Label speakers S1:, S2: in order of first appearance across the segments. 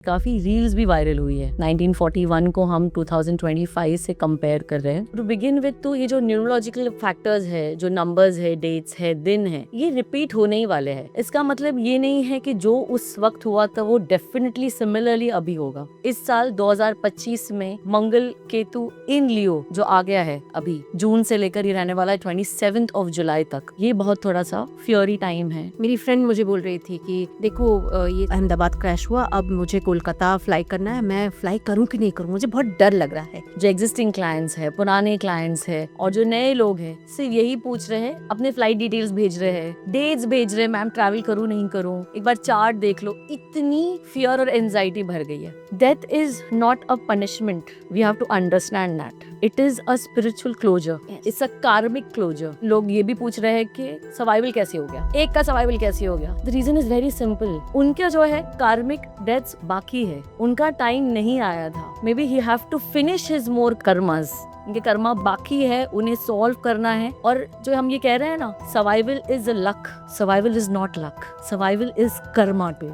S1: काफ़ी रील्स भी वायरल हुई है। 1941 को हम 2025 से कंपेयर कर रहे हैं। टू बिगिन विद तो ये जो न्यूरोलॉजिकल फैक्टर्स है, जो नंबर्स है, डेट्स है, दिन है, ये रिपीट होने ही वाले हैं। इसका मतलब ये नहीं है कि जो उस वक्त हुआ था वो डेफिनेटली सिमिलरली अभी होगा। इस साल 2025 में मंगल केतु इन लियो जो आ गया है अभी जून से लेकर ये रहने वाला है 27 ऑफ जुलाई तक। ये बहुत थोड़ा सा फ्योरी टाइम है।
S2: मेरी फ्रेंड मुझे बोल रही थी कि देखो ये अहमदाबाद क्रैश हुआ, अब मुझे कोलकाता फ्लाई करना है, मैं फ्लाई करूं कि नहीं करूं, मुझे बहुत डर लग रहा है।
S1: जो एग्जिस्टिंग क्लाइंट्स है, पुराने क्लाइंट्स है और जो नए लोग हैं सिर्फ यही पूछ रहे हैं, अपने फ्लाइट डिटेल्स भेज रहे हैं, डेट्स भेज रहे हैं, मैम ट्रैवल करूं नहीं करूं, एक बार चार्ट देख लो। इतनी फियर और एंजाइटी भर गई है। Death is not a punishment, we have to understand that it is a spiritual closure, it's a karmic closure. लोग ये भी पूछ रहे हैं कि सर्वाइवल कैसे हो गया, एक का सर्वाइवल कैसे हो गया। The reason is very simple, उनका जो है कार्मिक डेथ्स बाकी है, उनका टाइम नहीं आया था। Maybe he have to finish his more karmas, उनके कर्मा बाकी है, उन्हें सॉल्व करना है। और जो हम ये कह रहे हैं ना, survival is luck, survival is not luck, survival is Karma too.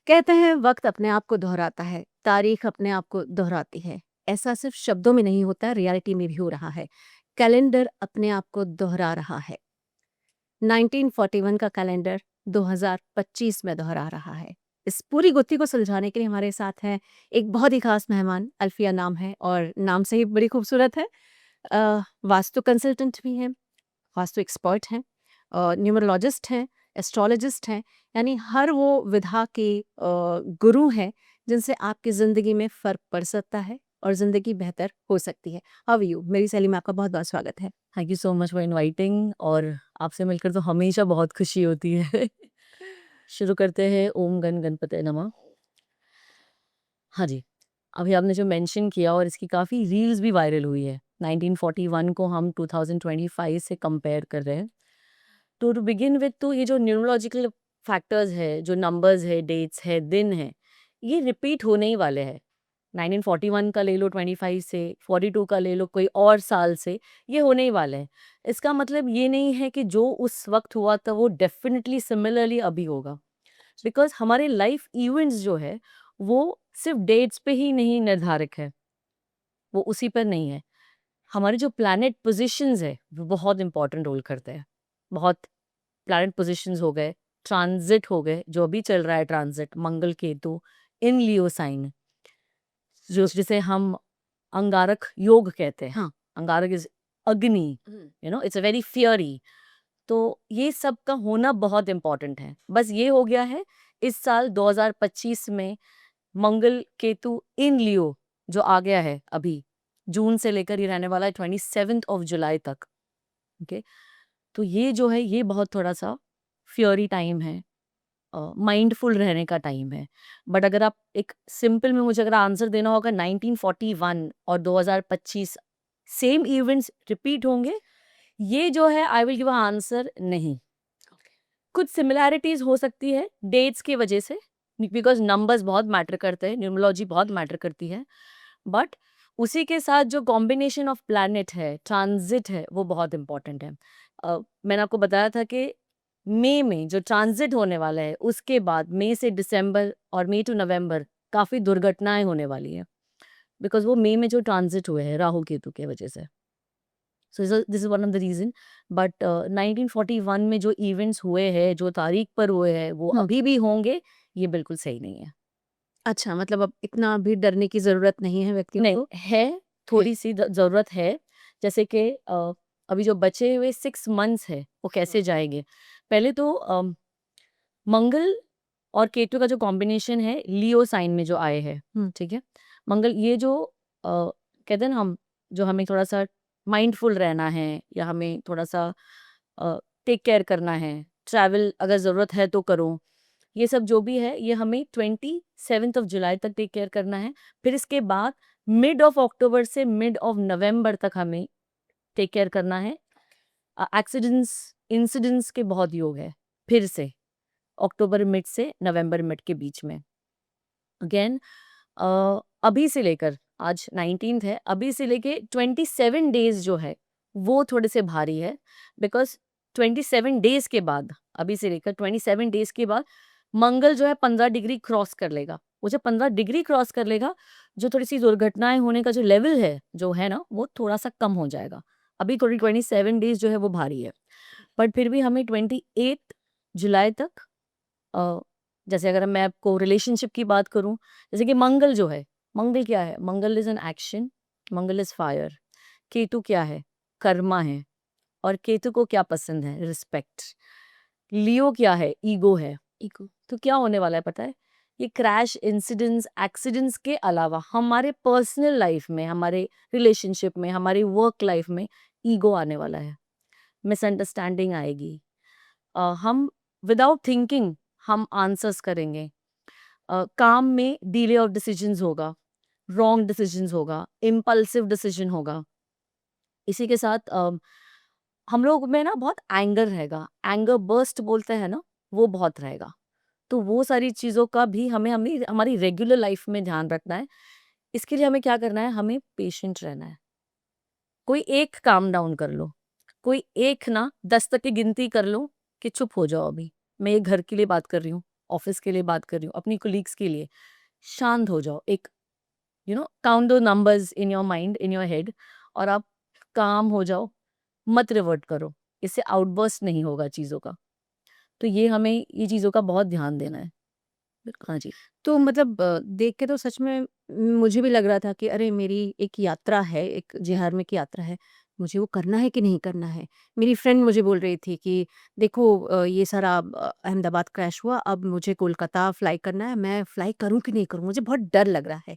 S2: कहते हैं वक्त अपने आप को दोहराता है, तारीख अपने आप को दोहराती है। ऐसा सिर्फ शब्दों में नहीं होता, रियलिटी में भी हो रहा है। कैलेंडर अपने आप को दोहरा रहा है। 1941 का कैलेंडर 2025 में दोहरा रहा है। इस पूरी गुत्थी को सुलझाने के लिए हमारे साथ हैं एक बहुत ही खास मेहमान। अल्फिया नाम है और नाम से ही बड़ी खूबसूरत है। वास्तु कंसल्टेंट भी हैं, वास्तु एक्सपर्ट हैं, न्यूमरोलॉजिस्ट हैं, एस्ट्रोलॉजिस्ट हैं, यानी हर वो विधा के गुरु हैं जिनसे आपकी ज़िंदगी में फ़र्क पड़ सकता है और ज़िंदगी बेहतर हो सकती है। How are you? मेरी सहेली में आपका बहुत बहुत स्वागत है।
S1: Thank you so much for inviting, और आपसे मिलकर तो हमेशा बहुत खुशी होती है। शुरू करते हैं। ओम गण गणपते नमः। हाँ जी, अभी आपने जो मेंशन किया और इसकी काफ़ी रील्स भी वायरल हुई है। 1941 को हम 2025 से कंपेयर कर रहे हैं। तो टू बिगिन विद तो ये जो न्यूरोलॉजिकल फैक्टर्स है, जो नंबर्स है, डेट्स है, दिन है, ये रिपीट होने ही वाले हैं। 1941 का ले लो 25 से, 42 का ले लो कोई और साल से, ये होने ही वाले हैं। इसका मतलब ये नहीं है कि जो उस वक्त हुआ था वो डेफिनेटली सिमिलरली अभी होगा। बिकॉज हमारे लाइफ इवेंट्स जो है वो सिर्फ डेट्स पे ही नहीं निर्धारित है, वो उसी पर नहीं है। हमारे जो प्लैनेट पोजीशंस है वो बहुत इंपॉर्टेंट रोल करते हैं। बहुत प्लैनेट पोजीशंस हो गए, ट्रांजिट हो गए, जो अभी चल रहा है ट्रांजिट मंगल केतु इन लियो साइन, जो जिसे हम अंगारक योग कहते हैं।
S2: हाँ।
S1: अंगारक इज अग्नि, इट्स अ वेरी फियरी। तो ये सब का होना बहुत इंपॉर्टेंट है। बस ये हो गया है इस साल 2025 में मंगल केतु इन लियो जो आ गया है अभी जून से लेकर ये रहने वाला है 27 ऑफ जुलाई तक। ओके, तो ये जो है ये बहुत थोड़ा सा फ्योरी टाइम है, माइंडफुल रहने का टाइम है। बट अगर आप एक सिंपल में मुझे अगर आंसर देना होगा 1941 और 2025 सेम इवेंट्स रिपीट होंगे, ये जो है I will give a answer नहीं। कुछ सिमिलैरिटीज हो सकती है डेट्स की वजह से, बिकॉज नंबर्स बहुत मैटर करते हैं, न्यूमरोलॉजी बहुत मैटर करती है। बट उसी के साथ जो कॉम्बिनेशन ऑफ प्लैनेट है, ट्रांजिट है, वो बहुत इंपॉर्टेंट है। मैंने आपको बताया था कि मई में जो ट्रांजिट होने वाला है उसके बाद मई से दिसंबर और मई टू नवंबर काफ़ी दुर्घटनाएं होने वाली है, बिकॉज वो मई में जो ट्रांजिट हुए हैं राहु केतु के वजह से। So this is one of the reason. But 1941 में जो इवेंट्स हुए हैं, जो तारीख पर हुए हैं, वो
S2: हाँ।
S1: अभी भी होंगे, ये बिल्कुल सही नहीं है।
S2: अच्छा, मतलब अब इतना भी डरने की ज़रूरत नहीं है व्यक्तियों
S1: नहीं
S2: को?
S1: है,
S2: है।
S1: थोड़ी सी ज़रूरत है। जैसे कि अभी जो बचे हुए 6 मंथ्स है वो कैसे जाएंगे। पहले तो मंगल और केतु का जो कॉम्बिनेशन है लियो साइन में जो आए हैं, ठीक है। मंगल ये जो कहते हैं ना हम, जो हमें थोड़ा सा माइंडफुल रहना है या हमें थोड़ा सा टेक केयर करना है, ट्रैवल अगर ज़रूरत है तो करो, ये सब जो भी है ये हमें 27 ऑफ जुलाई तक टेक केयर करना है। फिर इसके बाद मिड ऑफ अक्टूबर से मिड ऑफ नवंबर तक हमें टेक केयर करना है। एक्सीडेंट्स इंसिडेंट्स के बहुत योग है फिर से अक्टूबर मिड से नवंबर मिड के बीच में। अगेन अभी से लेकर आज 19th है, अभी से लेके 27 डेज जो है वो थोड़े से भारी है। बिकॉज 27 डेज के बाद, अभी से लेकर 27 डेज के बाद मंगल जो है 15 डिग्री क्रॉस कर लेगा। वो जब 15 डिग्री क्रॉस कर लेगा, जो थोड़ी सी दुर्घटनाएं होने का जो लेवल है जो है ना, वो थोड़ा सा कम हो जाएगा। अभी थोड़ी 27 डेज जो है वो भारी है, बट फिर भी हमें 28 जुलाई तक जैसे अगर मैं आपको रिलेशनशिप की बात करूं, जैसे कि मंगल जो है, मंगल क्या है? Mangal is an action, Mangal is fire. Ketu क्या है? कर्मा है। और केतु को क्या पसंद है? रिस्पेक्ट। लियो क्या है? ईगो है।
S2: ईगो।
S1: तो क्या होने वाला है पता है? ये क्रैश, इंसिडेंट्स, एक्सीडेंट्स के अलावा हमारे पर्सनल लाइफ में, हमारे रिलेशनशिप में, हमारी वर्क लाइफ में ईगो आने वाला है, मिसअंडरस्टैंडिंग आएगी। हम विदाउट थिंकिंग हम आंसर्स करेंगे। काम में डिले ऑफ डिसीजंस होगा, रॉन्ग डिसीजंस होगा, इम्पल्सिव डिसीजन होगा। इसी के साथ हम लोग में ना बहुत एंगर रहेगा, एंगर बर्स्ट बोलते हैं ना, वो बहुत रहेगा। तो वो सारी चीज़ों का भी हमें हमें हमारी रेगुलर लाइफ में ध्यान रखना है। इसके लिए हमें क्या करना है? हमें पेशेंट रहना है। कोई एक काम डाउन कर लो, कोई एक ना 10 तक की गिनती कर लो कि चुप हो जाओ अभी। मैं ये घर के लिए बात कर रही हूँ, ऑफिस के लिए बात कर रही हूँ, अपनी कोलीग्स के लिए। शांत हो जाओ, एक काउंट दो numbers in your mind, in your head, और आप काम हो जाओ, मत रिवर्ट करो। इससे आउटबर्स्ट नहीं होगा चीज़ों का। तो ये हमें ये चीज़ों का बहुत ध्यान देना है। हाँ जी।
S2: तो मतलब देख के तो सच में मुझे भी लग रहा था कि अरे मेरी एक यात्रा है, एक धार्मिक यात्रा है, मुझे वो करना है कि नहीं करना है। मेरी फ्रेंड मुझे बोल रही थी कि देखो ये सारा अहमदाबाद क्रैश हुआ, अब मुझे कोलकाता फ्लाई करना है, मैं फ्लाई करूँ कि नहीं करूँ? मुझे बहुत डर लग रहा है।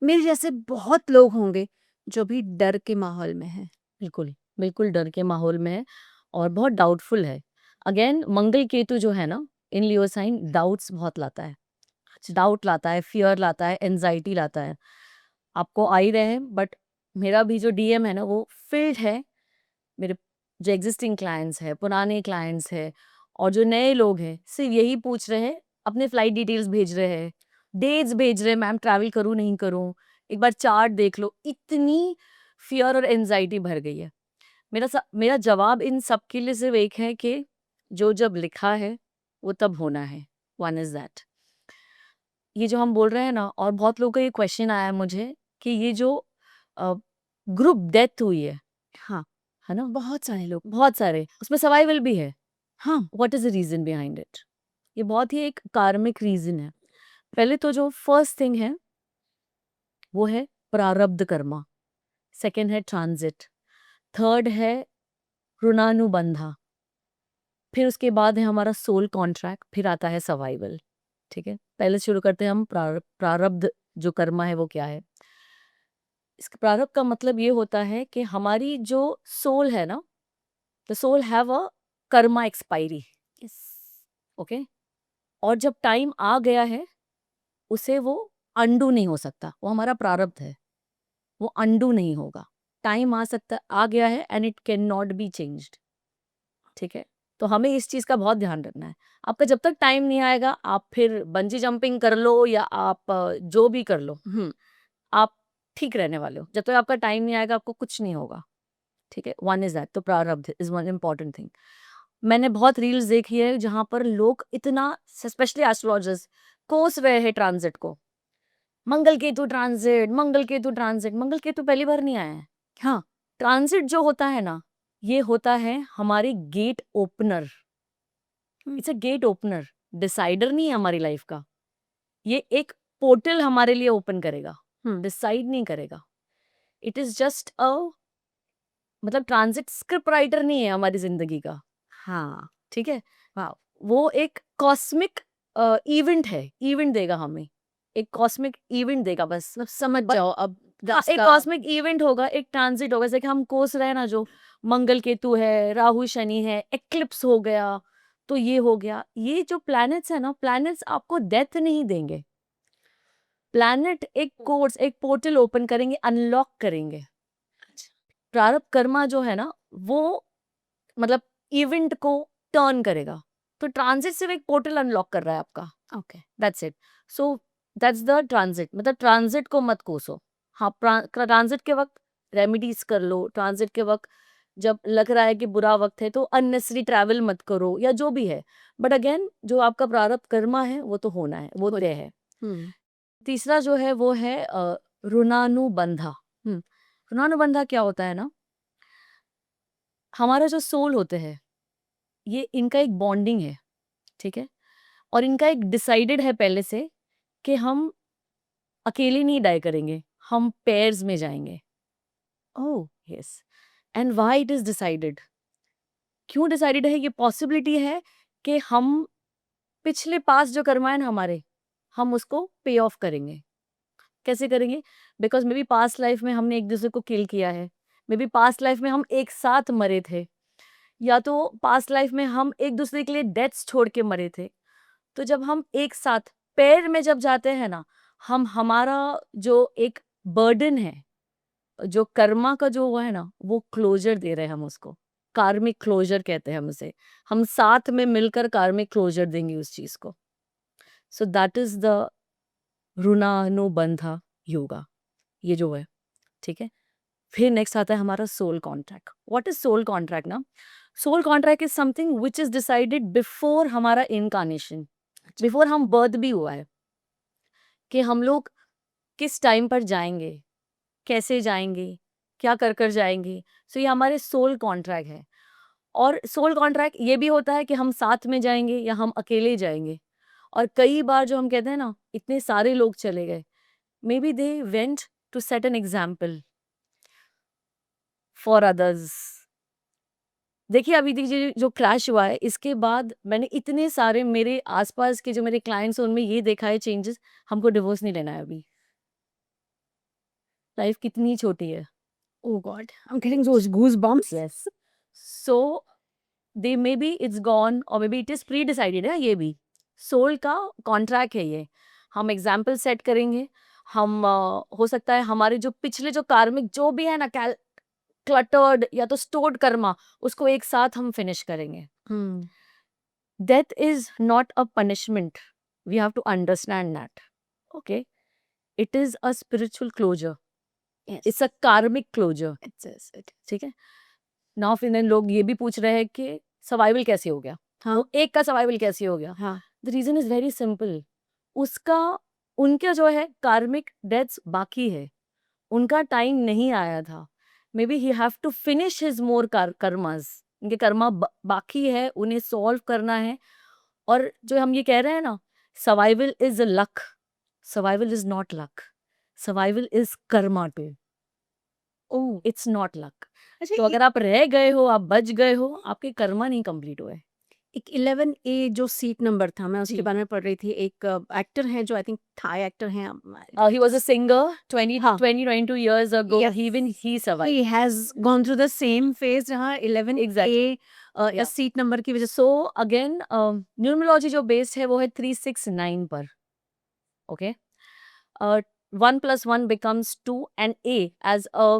S2: मेरे जैसे बहुत लोग होंगे जो भी डर के माहौल में हैं।
S1: बिल्कुल, बिल्कुल डर के माहौल में है और बहुत डाउटफुल है। अगेन मंगल केतु जो है ना, इन लियो साइन डाउट्स बहुत लाता है। डाउट लाता है, फ़ियर लाता है, एंग्ज़ायटी लाता है। आपको आ ही रहे हैं, बट मेरा भी जो डीएम है ना वो फ़िल्ड है। मेरे जो एक्सिस्टिंग क्लाइंट्स हैं, पुराने क्लाइंट्स हैं और जो नए लोग हैं, सिर्फ़ यही पूछ रहे हैं, अपने फ्लाइट डिटेल्स भेज रहे हैं, डेट्स भेज रहे हैं, मैम ट्रैवल करूँ, नहीं करूँ? एक बार चार्ट देख लो। इतनी फ़ियर और एंग्ज़ायटी भर गई है। मेरा जवाब इन सब के लिए सिर्फ़ एक है कि जो जब लिखा है, वो तब होना है। One is that. ये जो हम बोल रहे हैं ना, और बहुत लोगों का ये क्वेश्चन आया है मुझे कि ये जो अ, ग्रुप डेथ हुई
S2: हाँ,
S1: है ना?
S2: बहुत सारे लोग।
S1: बहुत सारे, उसमें सर्वाइवल भी है।
S2: हाँ,
S1: what is the reason behind it? ये बहुत ही एक कार्मिक रीज़न है। पहले तो जो फर्स्ट थिंग है, वो है प्रारब्ध कर्मा, सेकंड है ट्रांज़िट, थर्ड है ऋणानुबंधा, फिर उसके बाद है हमारा सोल कॉन्ट्रैक्ट, फिर आता है सर्वाइवल। ठीक है? पहले शुरू करते हैं हम प्रारब्ध जो कर्मा है वो क्या है? इसका प्रारब्ध का मतलब ये होता है कि हमारी जो सोल है ना, the soul have a karma expiry.
S2: Yes.
S1: Okay? और जब टाइम आ गया है, उसे वो अनडू नहीं हो सकता। वो हमारा प्रारब्ध है, वो अनडू नहीं होगा। टाइम आ गया है and it can not be changed. ठीक है? तो हमें इस चीज़ का बहुत ध्यान रखना है। आपका जब तक टाइम नहीं आएगा, आप फिर बंजी जंपिंग कर लो या आप जो भी कर लो,
S2: हुँ,
S1: आप ठीक रहने वाले हो। जब तक आपका टाइम नहीं आएगा, आपको कुछ नहीं होगा। ठीक है? वन इज़ दैट, तो प्रारब्ध इज़ वन इम्पोर्टेंट थिंग। मैंने बहुत रील्स देखी है जहाँ पर लोग इतना, स्पेशली एस्ट्रोलॉजर्स, कोस रहे हैं ट्रांज़िट को। मंगल केतु ट्रांज़िट, मंगल केतु ट्रांज़िट। मंगल केतु पहली बार नहीं आया है।
S2: हाँ,
S1: ट्रांज़िट जो होता है ना, ये होता है हमारी gate opener.
S2: Hmm,
S1: it's a gate opener, decider नहीं है हमारी लाइफ का। ये एक पोर्टल हमारे लिए ओपन करेगा,
S2: हुँ,
S1: डिसाइड नहीं करेगा। इट इज़ जस्ट अ, मतलब ट्रांज़िट स्क्रिप्ट राइटर नहीं है हमारी ज़िंदगी का।
S2: हाँ,
S1: ठीक है?
S2: वाओ!
S1: वो एक कॉस्मिक इवेंट है, इवेंट देगा हमें। एक कॉस्मिक इवेंट देगा बस।
S2: मतलब समझ
S1: ब
S2: जाओ अब
S1: हाँ, एक
S2: रास्ता।
S1: कॉस्मिक इवेंट होगा, एक ट्रांज़िट होगा। जैसे कि हम कोस रहे हैं ना, जो मंगल केतु है, राहु शनि है, एक्लिप्स हो गया, तो ये हो गया। ये जो प्लैनेट्स हैं ना, प्लैनेट्स आपको डेथ नहीं देंगे। प्लैनेट एक कोर्स, एक पोर्टल ओपन करेंगे, अनलॉक करेंगे। प्रारब्ध कर्मा जो है ना, वो मतलब इवेंट को टर्न करेगा। तो ट्रांज़िट सिर्फ़ एक पोर्टल अनलॉक कर रहा है आपका।
S2: Okay,
S1: that's it. So that's the transit. मतलब ट्रांज़िट को मत कोसो। हाँ, ट्रांज़िट के वक़्त रेमेडीज़ कर लो, ट्रांज़िट के वक़्त जब लग रहा है कि बुरा वक्त है तो अननेसेसरी ट्रैवल मत करो या जो भी है, बट अगेन जो आपका प्रारब्ध कर्मा है वो तो होना है, वो तय है। तीसरा जो है वो है ऋणानुबंधा। ऋणानुबंधा क्या होता है ना, हमारा जो सोल होते हैं ये इनका एक बॉन्डिंग है, ठीक है, और इनका एक डिसाइडेड है पहले से कि हम अकेले नहीं डाई करेंगे, हम पेयर्स में जाएंगे। Oh yes, and why it is decided, क्यों डिसाइडेड है, ये पॉसिबिलिटी है कि हम पिछले पास जो कर्मा है ना हमारे, हम उसको पे ऑफ करेंगे। कैसे करेंगे? Because may be past life में हमने एक दूसरे को किल किया है, मे बी पास्ट लाइफ में हम एक साथ मरे थे, या तो पास्ट लाइफ में हम एक दूसरे के लिए डेथ्स छोड़ के मरे थे। तो जब हम एक साथ पेयर में जब जाते हैं ना, हम हमारा जो एक बर्डन है, जो कर्मा का जो वो है ना, वो क्लोजर दे रहे हैं हम उसको, कार्मिक क्लोजर कहते हैं हम उसे। हम साथ में मिलकर कार्मिक क्लोजर देंगे उस चीज को। So that is the rinanubandha yoga, ये जो है, ठीक है। फिर नेक्स्ट आता है हमारा soul contract. What is soul contract ना? Soul contract is something which is decided before हमारा इनकारनेशन, बिफोर हम बर्थ भी हुआ है, कि हम लोग किस टाइम पर जाएंगे, कैसे जाएंगे, क्या कर कर जाएंगे। सो ये हमारे सोल कॉन्ट्रैक्ट है। और सोल कॉन्ट्रैक्ट ये भी होता है कि हम साथ में जाएंगे या हम अकेले जाएंगे। और कई बार जो हम कहते हैं ना, इतने सारे लोग चले गए, maybe they went to set an example for others. देखिए अभी दीजिए जो क्रैश हुआ है, इसके बाद मैंने इतने सारे मेरे आसपास के जो मेरे क्लाइंट्स हैं उनमें ये देखा है चेंजेस, हमको डिवोर्स नहीं लेना है अभी। लाइफ कितनी छोटी है।
S2: Oh God, I'm getting those goosebumps.
S1: Yes, so they may be it's gone और may be it is pre decided है। ये भी सोल का कॉन्ट्रैक्ट है ये। हम एग्जाम्पल सेट करेंगे, हम हो सकता है हमारे जो पिछले जो कार्मिक जो भी है ना, क्लटर्ड या तो स्टोर्ड कर्मा, उसको एक साथ हम फिनिश करेंगे। Death is not a punishment. We have to understand that. Okay? It is a spiritual closure.
S2: Yes.
S1: It's a karmic closure.
S2: It says it.
S1: ठीक है? Now फिर लोग ये भी पूछ रहे हैं कि सर्वाइवल कैसे हो गया?
S2: हाँ
S1: तो एक का सर्वाइवल कैसे हो गया?
S2: हाँ
S1: The reason is very simple. उसका उनका जो है कार्मिक डेथ्स बाकी है, उनका टाइम नहीं आया था। Maybe he have to finish his more karmas, उनके कर्मा बाकी है, उन्हें सॉल्व करना है। और जो हम ये कह रहे हैं ना, survival is luck, survival is not luck, survival is Karma too. Oh it's not luck.
S2: अच्छा
S1: तो अगर आप रह गए हो, आप बच गए हो, आपके कर्मा नहीं कंप्लीट हुए।
S2: एक 11A जो सीट नंबर था, मैं उसके
S1: जी।
S2: बारे में पढ़ रही थी। एक एक्टर है जो आई थिंक थाई एक्टर हैं,
S1: He was a singer 20
S2: हाँ
S1: 22 years ago.
S2: Yes.
S1: Even he survived.
S2: he has gone through the same phase जहाँ 11A
S1: Exactly. Yeah.
S2: Seat number की वजह से।
S1: So again, न्यूमरोलॉजी जो बेस्ड है वो है 369 पर। Okay, 1 + 1 becomes 2 and A as a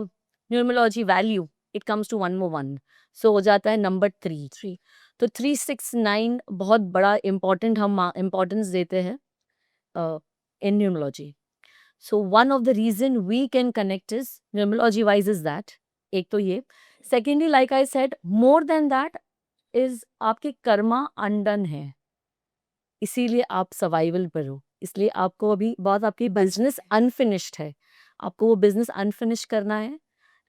S1: numerology value it comes to 1 more 1, so हो जाता है नंबर 3। तो 369 बहुत बड़ा इम्पोर्टेंट हम इम्पोर्टेंस देते हैं in numerology. So one of the reason we can connect is numerology wise is that, एक तो ये, secondly like I said, more than that is आपके कर्मा अनडन है, इसीलिए आप सर्वाइवल पर हो। इसलिए आपको अभी बहुत आपकी बिजनेस अनफिनिश्ड है, आपको वो बिजनेस अनफिनिश करना है,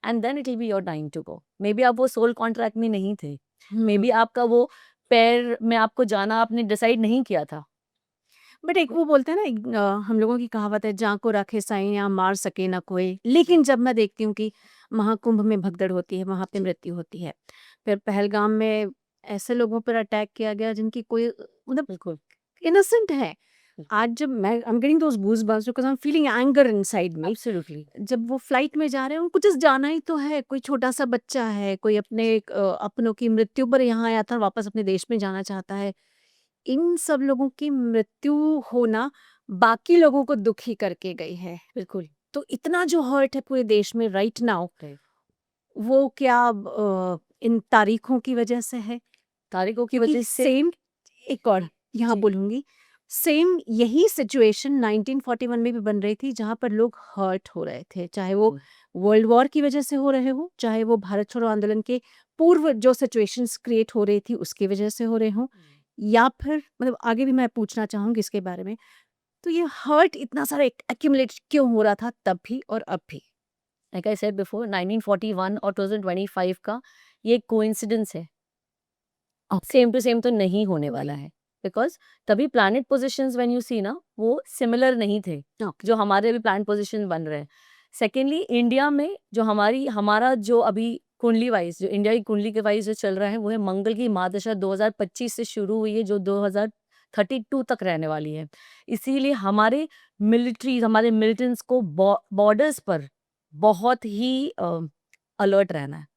S1: and then it will be your time to go. Maybe आप वो सोल कॉन्ट्रैक्ट में नहीं थे, मे बी आपका वो पैर में आपको जाना आपने डिसाइड नहीं किया था।
S2: बट एक वो बोलते हैं ना, हम लोगों की कहावत है, जहाँ को रखे साईं यहाँ मार सके ना कोई। लेकिन जब मैं देखती हूँ कि महाकुंभ में भगदड़ होती है, वहाँ पे मृत्यु होती है, फिर पहलगाम में ऐसे लोगों पर अटैक किया गया जिनकी कोई मतलब
S1: बिल्कुल
S2: इनोसेंट है। आज जब मैं I am getting those goosebumps because I am feeling anger inside me.
S1: Absolutely.
S2: जब वो फ्लाइट में जा रहे हैं, उनको जस्ट जाना ही तो है। कोई छोटा-सा बच्चा है, कोई अपने अपनों की मृत्यु पर यहाँ आया था, वापस अपने देश में जाना चाहता है। इन सब लोगों की मृत्यु होना बाकी लोगों को दुखी करके गई है।
S1: बिल्कुल।
S2: तो इतना जो हर्ट है पूरे देश में राइट नाउ,
S1: Right.
S2: वो क्या इन तारीखों की वजह से है?
S1: तारीखों की
S2: क्योंकि
S1: वजह से
S2: सेम एक और यहाँ
S1: जी।
S2: बोलूँगी, सेम यही सिचुएशन 1941 में भी बन रही थी, जहाँ पर लोग हर्ट हो रहे थे, चाहे वो वर्ल्ड वॉर की वजह से हो रहे हो, चाहे वो भारत छोड़ो आंदोलन के पूर्व जो सिचुएशंस क्रिएट हो रही थी उसकी वजह से हो रहे हों, या फिर मतलब आगे भी मैं पूछना चाहूँगी इसके बारे में। तो ये हर्ट इतना सारा एक्यूमुलेट क्यों हो रहा था तब भी और अब भी?
S1: लाइक आई सेड बिफोर, 1941 और 2025 का ये कोइंसिडेंस है, सेम टू सेम तो नहीं होने वाला है, बिकॉज तभी planet positions when you see ना, वो सिमिलर नहीं थे
S2: Okay.
S1: जो हमारे अभी प्लैनेट पोजिशन बन रहे हैं। सेकेंडली, इंडिया में जो हमारा जो अभी कुंडली वाइज, जो इंडिया की कुंडली के वाइज जो चल रहा है, वो है मंगल की महादशा 2025 से शुरू हुई है, जो 2032 तक रहने वाली है। इसीलिए हमारे हमारे मिलिटेंट्स को बॉर्डर्स पर बहुत ही अलर्ट रहना है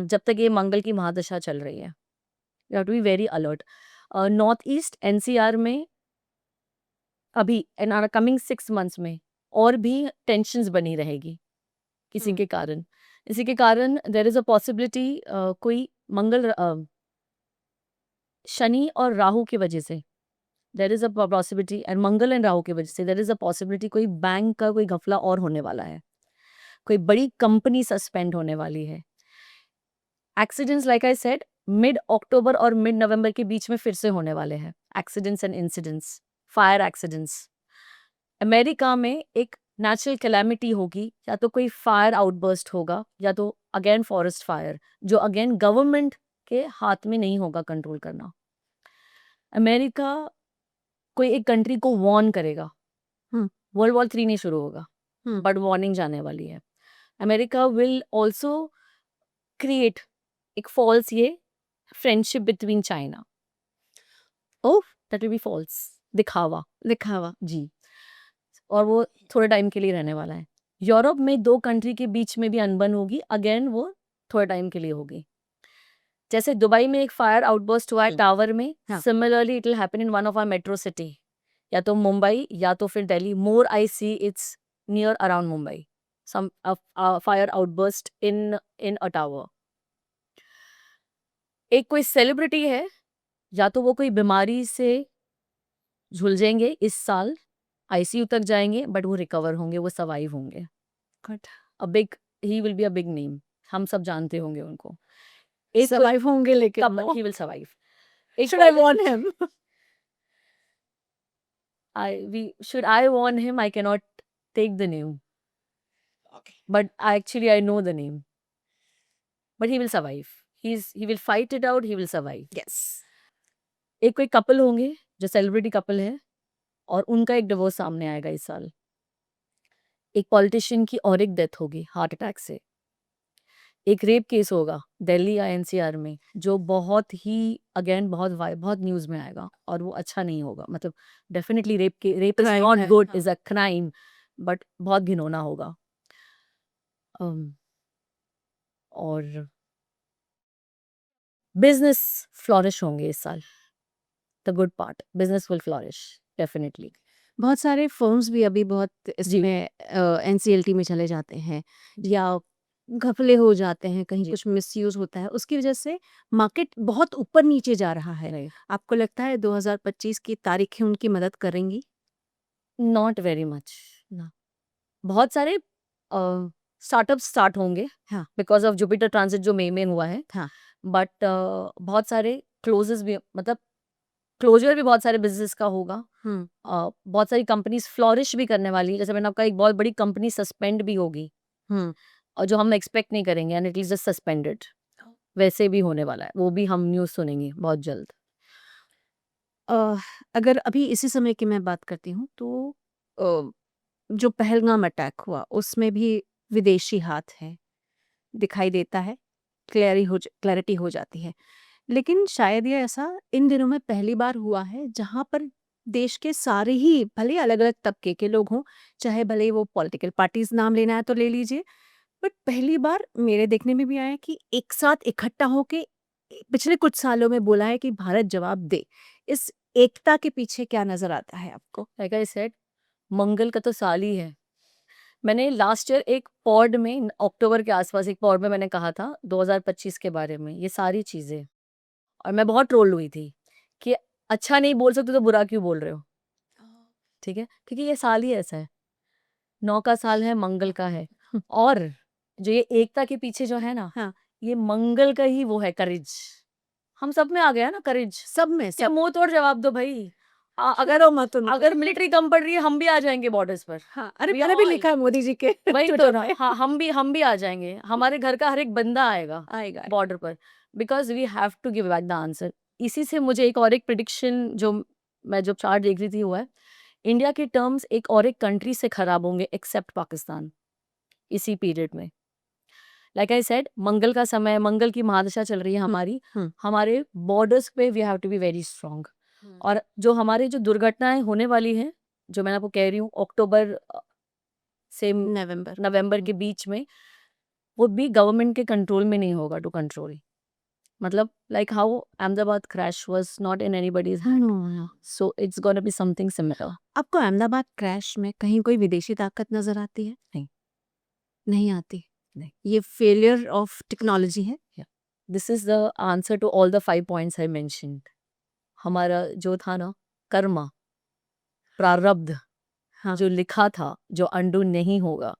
S1: जब तक ये मंगल की महादशा चल रही है। You have to be very alert. North east NCR में अभी इन आर कमिंग 6 मंथ्स में और भी टेंशंस बनी रहेगी किसी के कारण। इसी के कारण देर इज अ पॉसिबिलिटी कोई शनि और राहु की वजह से there is a possibility, and Mangal and Rahu की वजह से देर इज अ पॉसिबिलिटी कोई बैंक का कोई घपला और होने वाला है, कोई बड़ी कंपनी सस्पेंड होने वाली है। Accidents like I said mid October और मिड नवंबर के बीच में फिर से होने वाले हैं, accidents and incidents, fire accidents. America में एक नेचुरल कैलामिटी होगी, या तो कोई फायर आउटबर्स्ट होगा, या तो अगेन फॉरेस्ट फायर, जो अगेन गवर्नमेंट के हाथ में नहीं होगा कंट्रोल करना। अमेरिका कोई एक कंट्री को वार्न करेगा, वर्ल्ड वॉर 3 नहीं शुरू होगा, बट वार्निंग जाने वाली है। अमेरिका विल ऑल्सो क्रिएट एक फॉल्स ये friendship between China. Oh, that will be false, दिखावा
S2: दिखावा।
S1: जी, और वो थोड़े टाइम के लिए रहने वाला है। यूरोप में 2 कंट्री के बीच में भी अनबन होगी, अगेन वो थोड़े टाइम के लिए होगी। जैसे दुबई में एक फायर आउटबर्स्ट हुआ है टावर में,
S2: हाँ।
S1: Similarly it will happen in one of our metro city, या तो मुंबई या तो फिर Delhi. More I see it's near around Mumbai, some fire outburst in a tower. एक कोई सेलिब्रिटी है, या तो वो कोई बीमारी से झुलझेंगे इस साल, आईसीयू तक जाएंगे, बट वो रिकवर होंगे, वो सर्वाइव होंगे।
S2: Good.
S1: A big, he will be a big name, हम सब जानते होंगे उनको। एक
S2: सर्वाइव होंगे लेकिन
S1: couple, he will survive.
S2: Should I warn him?
S1: Should I warn him? I cannot take the name,
S2: Okay.
S1: but I know the name. But he will survive. He will fight it out. He will survive.
S2: Yes.
S1: एक कोई couple होंगे जो celebrity couple है, और उनका एक divorce सामने आएगा इस साल। एक पॉलिटिशियन की और एक डेथ होगी हार्ट अटैक से। एक रेप केस होगा दिल्ली या एनसीआर में, जो बहुत ही अगेन बहुत न्यूज़ में आएगा, और वो अच्छा नहीं होगा। मतलब definitely rape is
S2: Crime
S1: not
S2: है,
S1: गुड,
S2: हाँ।
S1: इज अ क्राइम, बट बहुत घिनौना होगा। और बिजनेस फ्लॉरिश होंगे इस साल। The good part, business will flourish definitely.
S2: बहुत सारे फर्म्स भी अभी बहुत इसमें एनसीएलटी में चले जाते हैं, या घपले हो जाते हैं, कहीं
S1: जी।
S2: कुछ मिसयूज होता है, उसकी वजह से मार्केट बहुत ऊपर नीचे जा रहा है।
S1: Right.
S2: आपको लगता है 2025 की तारीखें उनकी मदद करेंगी?
S1: नॉट वेरी मच ना। बहुत सारे स्टार्टअप स्टार्ट होंगे,
S2: हाँ।
S1: बिकॉज ऑफ जुपिटर ट्रांजिट जो मई में हुआ है।
S2: हाँ।
S1: बट बहुत सारे क्लोजेस भी, मतलब क्लोजर भी बहुत सारे बिजनेस का होगा। बहुत सारी कंपनीज फ्लॉरिश भी करने वाली है। जैसे मैंने आपका, एक बहुत बड़ी कंपनी सस्पेंड भी होगी, और जो हम एक्सपेक्ट नहीं करेंगे, and it is just suspended. वैसे भी होने वाला है, वो भी हम न्यूज़ सुनेंगे बहुत जल्द।
S2: अगर अभी इसी समय की मैं बात करती हूँ तो जो पहलगाम अटैक हुआ उसमें भी विदेशी हाथ है, दिखाई देता है, क्लैरिटी हो जाती है। लेकिन शायद ये ऐसा इन दिनों में पहली बार हुआ है जहाँ पर देश के सारे ही भले अलग अलग तबके के लोग हों, चाहे भले वो पॉलिटिकल पार्टीज नाम लेना है तो ले लीजिए, बट पहली बार मेरे देखने में भी आया कि एक साथ इकट्ठा होके पिछले कुछ सालों में बोला है कि भारत जवाब दे। इस एकता के पीछे क्या नजर आता है आपको?
S1: लाइक आई सेड, मंगल का तो साल ही है। मैंने लास्ट ईयर एक पॉड में, अक्टूबर के आसपास एक पॉड में मैंने कहा था 2025 के बारे में ये सारी चीज़ें, और मैं बहुत ट्रोल हुई थी कि अच्छा नहीं बोल सकते तो बुरा क्यों बोल रहे हो। ठीक है, क्योंकि ये साल ही ऐसा है, 9 का साल है, मंगल का है। और जो ये एकता के पीछे जो है ना,
S2: हाँ।
S1: ये मंगल का ही वो है, करेज। हम सब में आ गया ना करेज,
S2: सब में
S1: सब
S2: सब
S1: मुंह तोड़ जवाब दो भाई। अगर
S2: करो मत उनको।
S1: अगर मिलिट्री कम पड़ रही है, हम भी आ जाएंगे बॉर्डर्स पर।
S2: हाँ, अरे
S1: We are
S2: मैंने भी
S1: all-
S2: लिखा है मोदी जी के
S1: वही तो
S2: ट्विटर
S1: ना,
S2: पे।
S1: हाँ, हम भी आ जाएंगे, हमारे घर का हर एक बंदा आएगा
S2: आएगा।
S1: बॉर्डर पर, because we have to give back the answer. इसी से मुझे एक और एक प्रिडिक्शन जो मैं जब चार्ट देख रही थी हुआ है, इंडिया के टर्म्स एक और एक कंट्री से खराब होंगे एक्सेप्ट पाकिस्तान इसी पीरियड में। लाइक आई सेड, मंगल का समय, मंगल की महादशा चल रही है हमारी, हमारे बॉर्डर्स पे we have to be very strong. और जो हमारे जो दुर्घटनाएं होने वाली हैं, जो मैं आपको कह रही हूँ, अक्टूबर से नवंबर के बीच में, वो भी गवर्नमेंट के कंट्रोल में नहीं होगा टू कंट्रोल। मतलब like how Ahmedabad crash was not in anybody's hand, so it's gonna be something similar.
S2: आपको अहमदाबाद क्रैश में कहीं कोई विदेशी ताकत नजर आती है?
S1: नहीं।
S2: नहीं आती।
S1: नहीं।
S2: ये फेलियर ऑफ टेक्नोलॉजी है।
S1: This is the answer to all the 5 points I mentioned. हमारा जो था ना, कर्मा, प्रारब्ध,
S2: हाँ।
S1: जो लिखा था, जो अंडू नहीं होगा।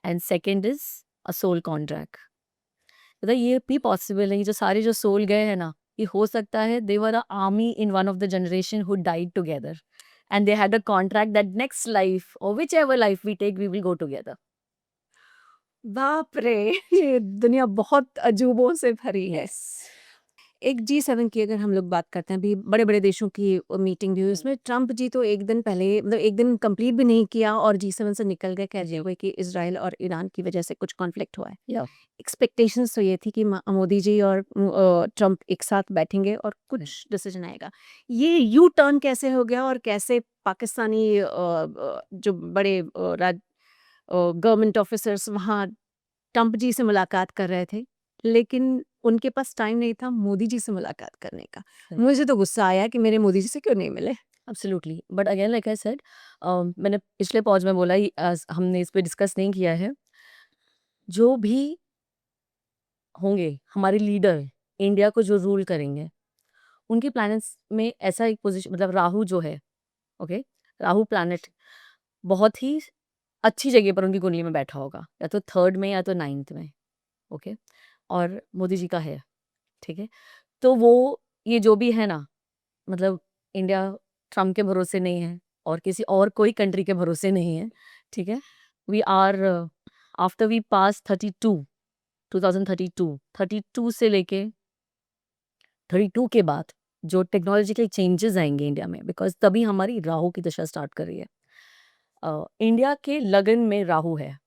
S1: And second is a soul contract. मतलब ये भी पॉसिबल है, ये जो सारे जो सोल गए हैं ना, ये हो सकता है they were a army in one of the generation who died together and they had a contract that next life और which ever life we take we will go together.
S2: बाप रे, ये दुनिया बहुत अजूबों से भरी है। एक G7 की अगर हम लोग बात करते हैं, अभी बड़े बड़े देशों की मीटिंग भी हुई, उसमें ट्रम्प जी तो एक दिन पहले, मतलब एक दिन कंप्लीट भी नहीं किया और G7 से निकल गए, कह रहे हुए कि इसराइल और ईरान की वजह से कुछ कॉन्फ्लिक्ट हुआ है। एक्सपेक्टेशंस तो ये थी कि मोदी जी और ट्रम्प एक साथ बैठेंगे और कुछ डिसीजन आएगा। ये यू टर्न कैसे हो गया और कैसे पाकिस्तानी जो बड़े गवर्नमेंट ऑफिसर्स वहाँ ट्रम्प जी से मुलाकात कर रहे थे, लेकिन उनके पास टाइम नहीं था मोदी जी से मुलाकात करने का। मुझे तो गुस्सा आया कि मेरे मोदी जी से क्यों नहीं मिले।
S1: Absolutely, but again like I said, मैंने पिछले पॉज में बोला, हमने इस पे डिस्कस नहीं किया है, जो भी होंगे हमारे लीडर, इंडिया को जो रूल करेंगे, उनके प्लैनेट्स में ऐसा एक पोजीशन, मतलब राहु जो है, ओके, राहु प्लैनेट बहुत ही अच्छी जगह पर उनकी कुंडली में बैठा होगा, या तो 3rd में या तो 9th में, ओके, और मोदी जी का है, ठीक है। तो वो ये जो भी है ना, मतलब इंडिया ट्रम्प के भरोसे नहीं है और किसी और कोई कंट्री के भरोसे नहीं है, ठीक है। We are after we pass 32 से लेके 32 के बाद जो टेक्नोलॉजिकल चेंजेस आएंगे इंडिया में, बिकॉज तभी हमारी राहु की दशा स्टार्ट कर रही है। इंडिया के लगन में राहु है,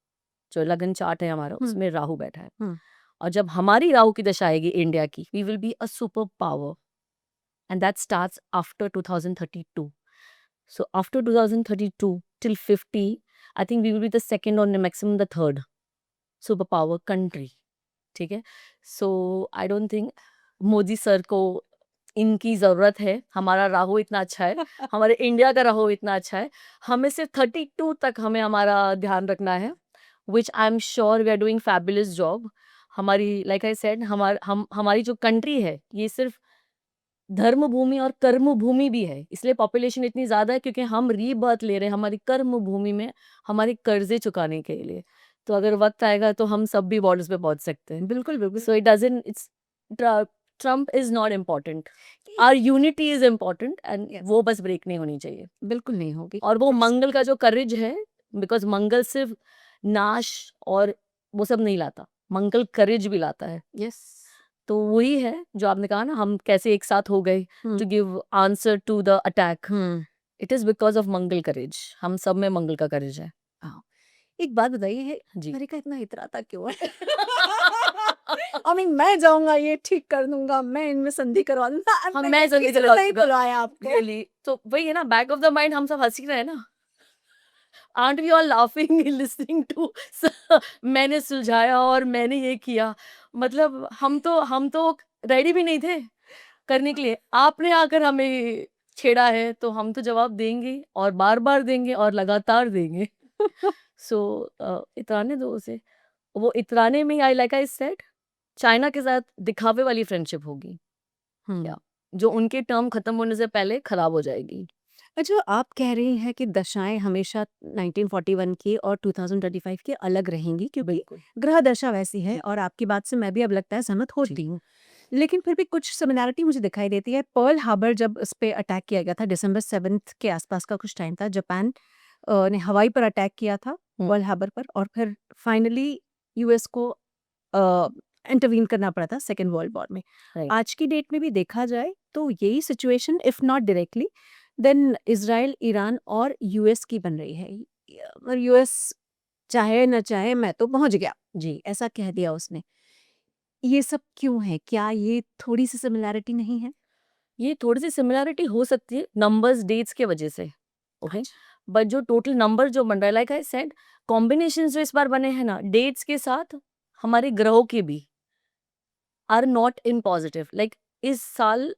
S1: जो लगन चार्ट है हमारा, उसमें राहु बैठा है। और जब हमारी राहु की दशा आएगी इंडिया की, we will be a super power, and that starts after 2032. So after 2032 till 50, I think we will be the second or maximum the third superpower country. ठीक है, so I don't think Modi sir को इनकी ज़रूरत है। हमारा राहु इतना अच्छा है, हमारे इंडिया का राहु इतना अच्छा है, हमें सिर्फ 32 तक हमें हमारा ध्यान रखना है, which I am sure we are doing fabulous job. हमारी लाइक आई सेड, हमारी जो कंट्री है, ये सिर्फ धर्म भूमि और कर्म भूमि भी है, इसलिए पॉपुलेशन इतनी ज़्यादा है क्योंकि हम रीबर्थ ले रहे हैं हमारी कर्म भूमि में, हमारे कर्जे चुकाने के लिए। तो अगर वक्त आएगा तो हम सब भी बॉर्डर्स पे पहुंच सकते हैं।
S2: बिल्कुल बिल्कुल।
S1: So it doesn't, it's Trump is not important, our unity is important, and
S2: Yes.
S1: वो बस ब्रेक नहीं होनी चाहिए।
S2: बिल्कुल नहीं होगी।
S1: और वो मंगल का जो करेज है, बिकॉज मंगल सिर्फ नाश और वो सब नहीं लाता, मंगल करेज भी लाता है।
S2: यस।
S1: तो वही है जो आपने कहा ना, हम कैसे एक साथ हो गए to give answer to the attack, it is because of Mangal courage. हम सब में मंगल का करेज है।
S2: एक बात बताइए, है
S1: जी।
S2: अमेरिका इतना इतराता क्यों है? I mean, मैं जाऊंगा, ये ठीक कर दूंगा, मैं इनमें संधि करवा दूंगा।
S1: हम मैं संधि
S2: किसी ने
S1: करवा
S2: नहीं
S1: दूंगा।
S2: बुलाया आपको।
S1: Really? तो वही है ना, बैक ऑफ द माइंड हम सब हंसी रहे हैं ना, aren't we all laughing listening to मैंने सुलझाया और मैंने ये किया, मतलब हम तो रेडी भी नहीं थे करने के लिए, आपने आकर हमें छेड़ा है तो हम तो जवाब देंगे और बार बार देंगे और लगातार देंगे। सो इतराने दो उसे, वो इतराने में I like I said, China के साथ दिखावे वाली फ्रेंडशिप होगी, या जो उनके टर्म खत्म होने से पहले खराब हो जाएगी।
S2: अच्छा, आप कह रही हैं कि दशाएं हमेशा 1941 की और 2025 की अलग रहेंगी क्योंकि
S1: बिल्कुल
S2: ग्रह दशा वैसी है, और आपकी बात से मैं भी अब लगता है सहमत होती हूँ। लेकिन फिर भी कुछ सिमिलैरिटी मुझे दिखाई देती है। पर्ल हार्बर जब उस पे अटैक किया गया था, दिसंबर 7th के आसपास का कुछ टाइम था, जापान ने हवाई पर अटैक किया था पर्ल हार्बर पर, और फिर फाइनली यूएस को इंटरवीन करना पड़ा था सेकेंड वर्ल्ड वॉर में।
S1: राइट
S2: आज की डेट में भी देखा जाए तो यही situation, if not directly, then Israel, Iran और यूएस की बन रही है। और यूएस चाहे न चाहे मैं तो पहुंच गया,
S1: जी
S2: ऐसा कह दिया उसने। ये सब क्यों है? क्या ये थोड़ी सी सिमिलैरिटी नहीं है?
S1: ये थोड़ी सी सिमिलैरिटी हो सकती है नंबर्स डेट्स के वजह से ओके
S2: अच्छा।
S1: बट जो टोटल नंबर जो बन रहा है लाइक आई सेड कॉम्बिनेशन जो इस बार बने हैं ना डेट्स के साथ हमारे ग्रहों के भी are not in positive like इस साल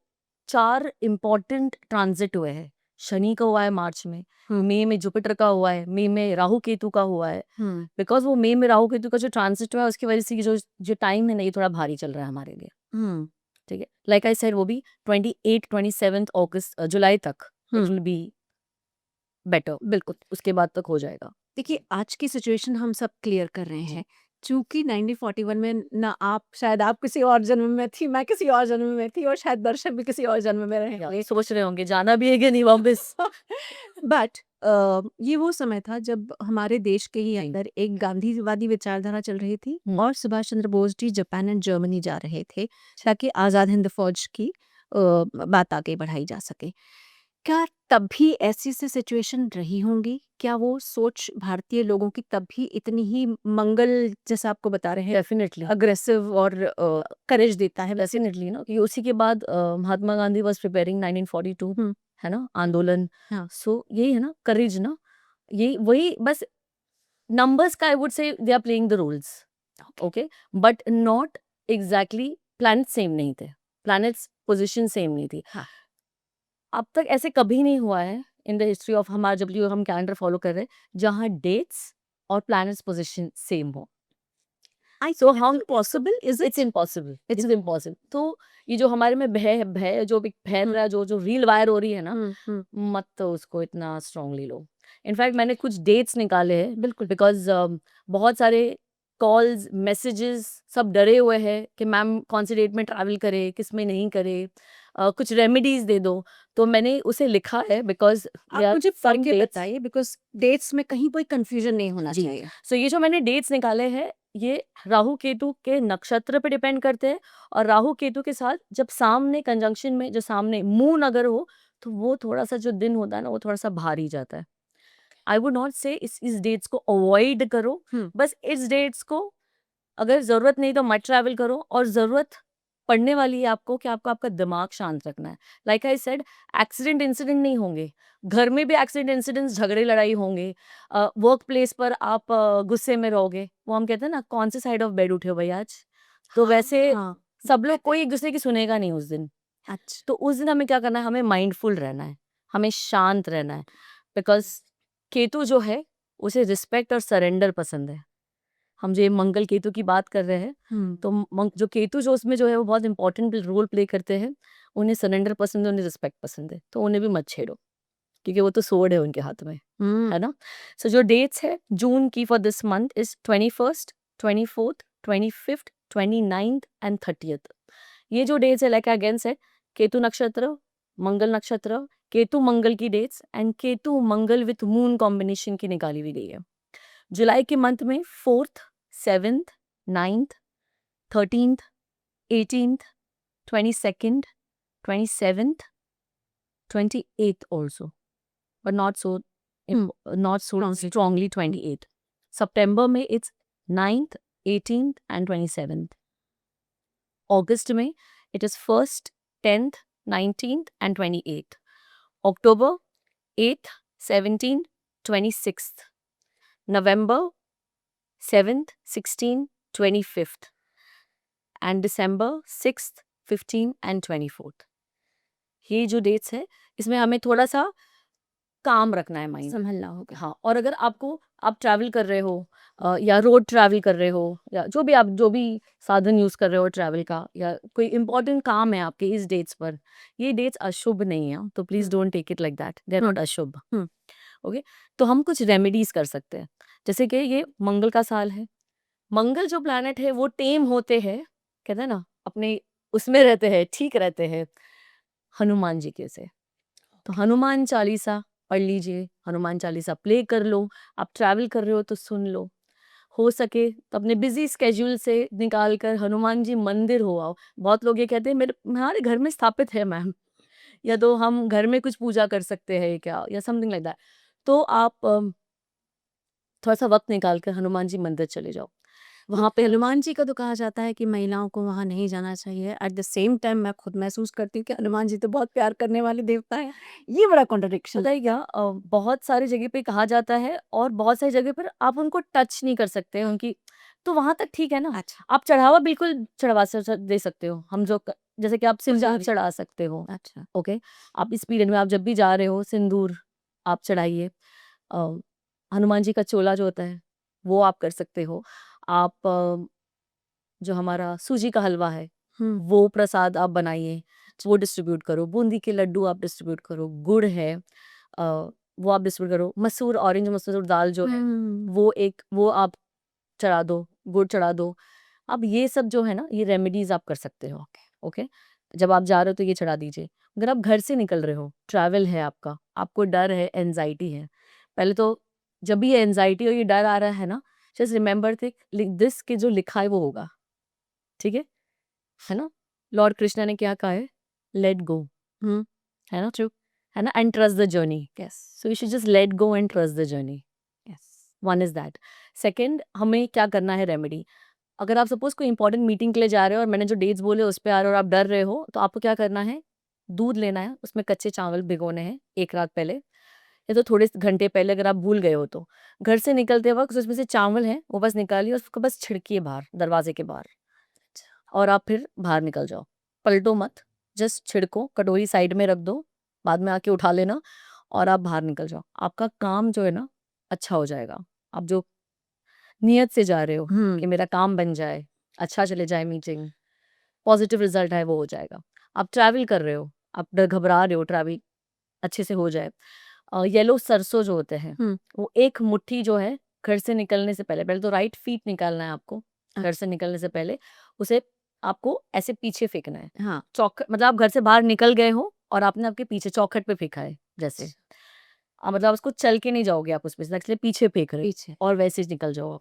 S1: 4 इम्पॉर्टेंट ट्रांजिट हुए हैं शनि का हुआ है मार्च में मई में जुपिटर का हुआ है मई में राहु केतु का हुआ है
S2: हम्म
S1: बिकॉज वो मई में राहु केतु का जो ट्रांजिट हुआ है उसकी वजह से ये जो जो टाइम है ना ये थोड़ा भारी चल रहा है हमारे लिए
S2: हम्म
S1: ठीक है लाइक आई सेड वो भी 27 अगस्त जुलाई तक it
S2: hmm
S1: will be better
S2: बिल्कुल।
S1: उसके बाद तक हो जाएगा
S2: देखिए, आज की सिचुएशन हम सब क्लियर कर रहे हैं। चूँकि 1941 में ना आप, शायद आप किसी और जन्म में थी, मैं किसी और जन्म में थी, और शायद दर्शक भी किसी और जन्म में रहे
S1: या
S2: होंगे।
S1: सोच रहे होंगे जाना भी है कि नहीं वापस
S2: बट ये वो समय था जब हमारे देश के ही अंदर एक गांधीवादी विचारधारा चल रही थी, और Subhash Chandra Bose ji Japan and Germany जा रहे थे ताकि आज़ाद हिंद फौज की बात आगे बढ़ाई जा सके। क्या तब भी ऐसी सी सिचुएशन रही होंगी? क्या वो सोच भारतीय लोगों की तब भी इतनी ही मंगल, जैसा आपको बता रहे हैं,
S1: डेफिनेटली
S2: अग्रेसिव और करेज देता है वैसे?
S1: डेफिनेटली ना कि उसी के बाद महात्मा गांधी वाज प्रिपेयरिंग 1942
S2: हुँ,
S1: है ना आंदोलन
S2: हाँ।
S1: सो यही है ना करेज ना ये वही बस numbers का I would say they are playing the roles okay but not exactly planets same नहीं थे planets पोजीशन सेम नहीं थी
S2: हाँ।
S1: अब तक ऐसे कभी नहीं हुआ है इन द हिस्ट्री ऑफ हमारा जब जो हम कैलेंडर फॉलो कर रहे हैं जहाँ डेट्स और planets पोजीशन सेम हो
S2: आई
S1: सो
S2: थिंक
S1: हम
S2: possible, is
S1: it's
S2: it?
S1: Impossible
S2: it's
S1: it's impossible तो ये जो हमारे में भय भय जो भी फैल
S2: हुँ,
S1: रहा है जो जो रील वायर हो रही है ना
S2: हुँ, हुँ।
S1: मत तो उसको इतना स्ट्रांगली लो इनफैक्ट मैंने कुछ डेट्स निकाले हैं
S2: बिल्कुल।
S1: बिकॉज बहुत सारे कॉल्स मैसेजेस सब डरे हुए हैं कि मैम कौन सी डेट में ट्रैवल करे किस में नहीं करे कुछ रेमेडीज दे दो तो मैंने उसे लिखा है बिकॉज
S2: आप मुझे पढ़ के बताइए, बिकॉज़ डेट्स में कहीं कोई कन्फ्यूजन नहीं होना
S1: जी
S2: चाहिए।
S1: सो ये जो मैंने डेट्स निकाले हैं ये राहु केतु के नक्षत्र पे डिपेंड करते हैं और राहु केतु के साथ जब सामने कंजंक्शन में जो सामने मून अगर हो तो वो थोड़ा सा जो दिन होता है ना वो थोड़ा सा भारी जाता है आई वुड नॉट से इस डेट्स को अवॉइड करो
S2: हुँ।
S1: बस इस डेट्स को अगर ज़रूरत नहीं तो मत ट्रैवल करो और ज़रूरत पड़ने वाली है आपको कि आपको आपका दिमाग शांत रखना है like I said accident incident नहीं होंगे घर में भी एक्सीडेंट इंसिडेंट्स झगड़े लड़ाई होंगे वर्क प्लेस पर आप गुस्से में रहोगे वो हम कहते हैं ना कौन से साइड ऑफ बेड उठे हो भाई आज तो वैसे
S2: हाँ।
S1: सब लोग कोई एक दूसरे की सुनेगा नहीं उस दिन
S2: अच्छा।
S1: तो उस दिन हमें क्या करना है हमें माइंडफुल रहना है हमें शांत रहना है बिकॉज केतु जो है उसे रिस्पेक्ट और सरेंडर पसंद है हम जो ये मंगल केतु की बात कर रहे हैं
S2: हुँ।
S1: तो जो केतु जो उसमें जो है वो बहुत इंपॉर्टेंट रोल प्ले करते हैं उन्हें सरेंडर पसंद है उन्हें रिस्पेक्ट पसंद है तो उन्हें भी मत छेड़ो क्योंकि वो तो सोर्ड है उनके हाथ में
S2: हुँ।
S1: है ना सो जो डेट्स है जून की for this month is 21st 24th 25th 29th and 30th ये जो डेट्स है लाइक अगेंस्ट है केतु नक्षत्र मंगल नक्षत्र केतु मंगल की dates and Ketu Mangal with moon combination की निकाली हुई गई है जुलाई के मंथ में 4th 7th 9th 13th 18th 22nd 27th 28th also but not so
S2: Hmm.
S1: not so
S2: Strongly.
S1: strongly 28th September में it's 9th 18th and 27th August में it is 1st 10th 19th and 28th October 8th 17th 26th November 7th 16th 25th and December 6th 15th and 24th ये जो dates है इसमें हमें थोड़ा सा काम रखना है माइंड
S2: संभलना होगा।
S1: हाँ और अगर आपको आप ट्रैवल कर रहे हो या रोड ट्रैवल कर रहे हो या जो भी साधन यूज़ कर रहे हो ट्रैवल का, या कोई इंपॉर्टेंट काम है आपके इस डेट्स पर, ये डेट्स अशुभ नहीं है, तो please don't take it like that, they are not ashubh. Okay, तो हम कुछ रेमेडीज कर सकते हैं। जैसे कि ये मंगल का साल है, मंगल जो प्लैनेट है वो टेम होते हैं, कहते हैं ना, अपने उसमें रहते हैं, ठीक रहते हैं हनुमान जी के से। तो हनुमान चालीसा पढ़ लीजिए, हनुमान चालीसा प्ले कर लो, आप ट्रैवल कर रहे हो तो सुन लो, हो सके तो अपने बिजी स्केड्यूल से निकाल कर हनुमान जी मंदिर हो आओ। बहुत लोग ये कहते हैं मेरे हमारे घर में स्थापित है मैम, या तो हम घर में कुछ पूजा कर सकते हैं क्या, या समथिंग लाइक दैट। तो आप थोड़ा सा वक्त निकाल कर हनुमान जी मंदिर चले जाओ, वहाँ पे
S2: हनुमान जी का तो कहा जाता है कि महिलाओं को वहाँ नहीं जाना चाहिए। एट द सेम टाइम मैं खुद महसूस करती हूँ कि हनुमान जी तो बहुत प्यार करने वाले देवता हैं। ये बड़ा कॉन्ट्रडिक्शन
S1: पता है क्या, बहुत सारी जगह पे कहा जाता है और बहुत सारी जगह पर आप उनको टच नहीं कर सकते हैं उनकी, तो वहां तक ठीक है ना।
S2: अच्छा,
S1: आप चढ़ावा बिल्कुल चढ़वा दे सकते हो, हम जो जैसे कि आप सिंदूर
S2: पुजारी।
S1: चढ़ा सकते हो।
S2: अच्छा,
S1: ओके, आप इस पीरियड में आप जब भी जा रहे हो सिंदूर आप चढ़ाइए। अ, हनुमान जी का चोला जो होता है वो आप कर सकते हो। आप जो हमारा सूजी का हलवा है
S2: हुँ,
S1: वो प्रसाद आप बनाइए, वो डिस्ट्रीब्यूट करो, बूंदी के लड्डू आप डिस्ट्रीब्यूट करो, गुड़ है वो आप डिस्ट्रीब्यूट करो, मसूर ऑरेंज मसूर दाल जो है
S2: हुँ,
S1: वो आप चढ़ा दो, गुड़ चढ़ा दो। अब ये सब जो है ना, ये रेमेडीज आप कर सकते हो। ओके, जब आप जा रहे हो तो ये चढ़ा दीजिए। अगर आप घर से निकल रहे हो, ट्रैवल है आपका, आपको डर है, एनजाइटी है, पहले तो जब भी ये एनजाइटी और ये डर आ रहा है ना, जस्ट रिमेंबर दिस कि जो लिखा है वो होगा, ठीक है ना। लॉर्ड कृष्णा ने क्या कहा है, लेट गो,
S2: हुँ,
S1: है ना, ट्रू, है ना, and trust the journey.
S2: Yes,
S1: so you should just let go and trust the journey.
S2: Yes.
S1: One is that. Second, हमें क्या करना है रेमेडी, अगर आप सपोज कोई इंपॉर्टेंट मीटिंग के लिए जा रहे हो और मैंने जो डेट्स बोले उस पे आ रहे हो और आप डर रहे हो, तो आपको क्या करना है, दूध लेना है, उसमें कच्चे चावल भिगोने हैं एक रात पहले, या तो थोड़े से घंटे पहले अगर आप भूल गए हो तो। घर से निकलते वक्त उसमें से चावल है वो बस निकालिए और उसको बस छिड़किए बाहर दरवाजे के बाहर, और आप फिर बाहर निकल जाओ, पलटो मत, जस्ट छिड़को, कटोरी साइड में रख दो, बाद में आके उठा लेना और आप बाहर निकल जाओ। आपका काम जो है ना अच्छा हो जाएगा। आप जो नियत से जा रहे हो
S2: हुँ,
S1: कि मेरा काम बन जाए, अच्छा चले जाए मीटिंग, पॉजिटिव रिजल्ट है वो हो जाएगा। आप ट्रैवल कर रहे हो, आप घबरा रहे हो, ट्रैवल अच्छे से हो जाए। येलो सरसों जो होते हैं,
S2: हुँ,
S1: वो एक मुट्ठी जो है घर से निकलने से पहले, पहले तो राइट फीट निकालना है आपको, घर
S2: अच्छा,
S1: से निकलने से पहले उसे आपको ऐसे पीछे फेंकना है।
S2: हाँ,
S1: मतलब आप घर से बाहर निकल गए हो और आपने आपके पीछे चौखट पे फेंका है जैसे,
S2: अच्छा,
S1: मतलब उसको चल के नहीं जाओगे आप उसमें से, इसलिए पीछे फेंक रहे हो
S2: पीछे,
S1: और वैसे ही निकल जाओ आप।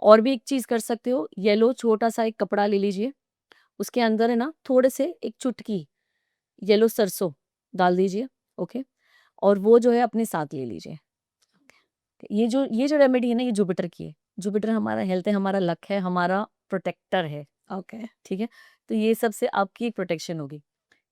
S1: और भी एक चीज़ कर सकते हो, येलो छोटा सा एक कपड़ा ले लीजिए, उसके अंदर है ना थोड़े से एक चुटकी येलो सरसों डाल दीजिए। ओके, और वो जो है अपने साथ ले लीजिए। ये जो रेमेडी है ना, ये जुपिटर की है। जुपिटर हमारा हेल्थ है, हमारा लक है, हमारा प्रोटेक्टर है।
S2: ओके,
S1: ठीक है, तो ये सबसे आपकी एक प्रोटेक्शन होगी।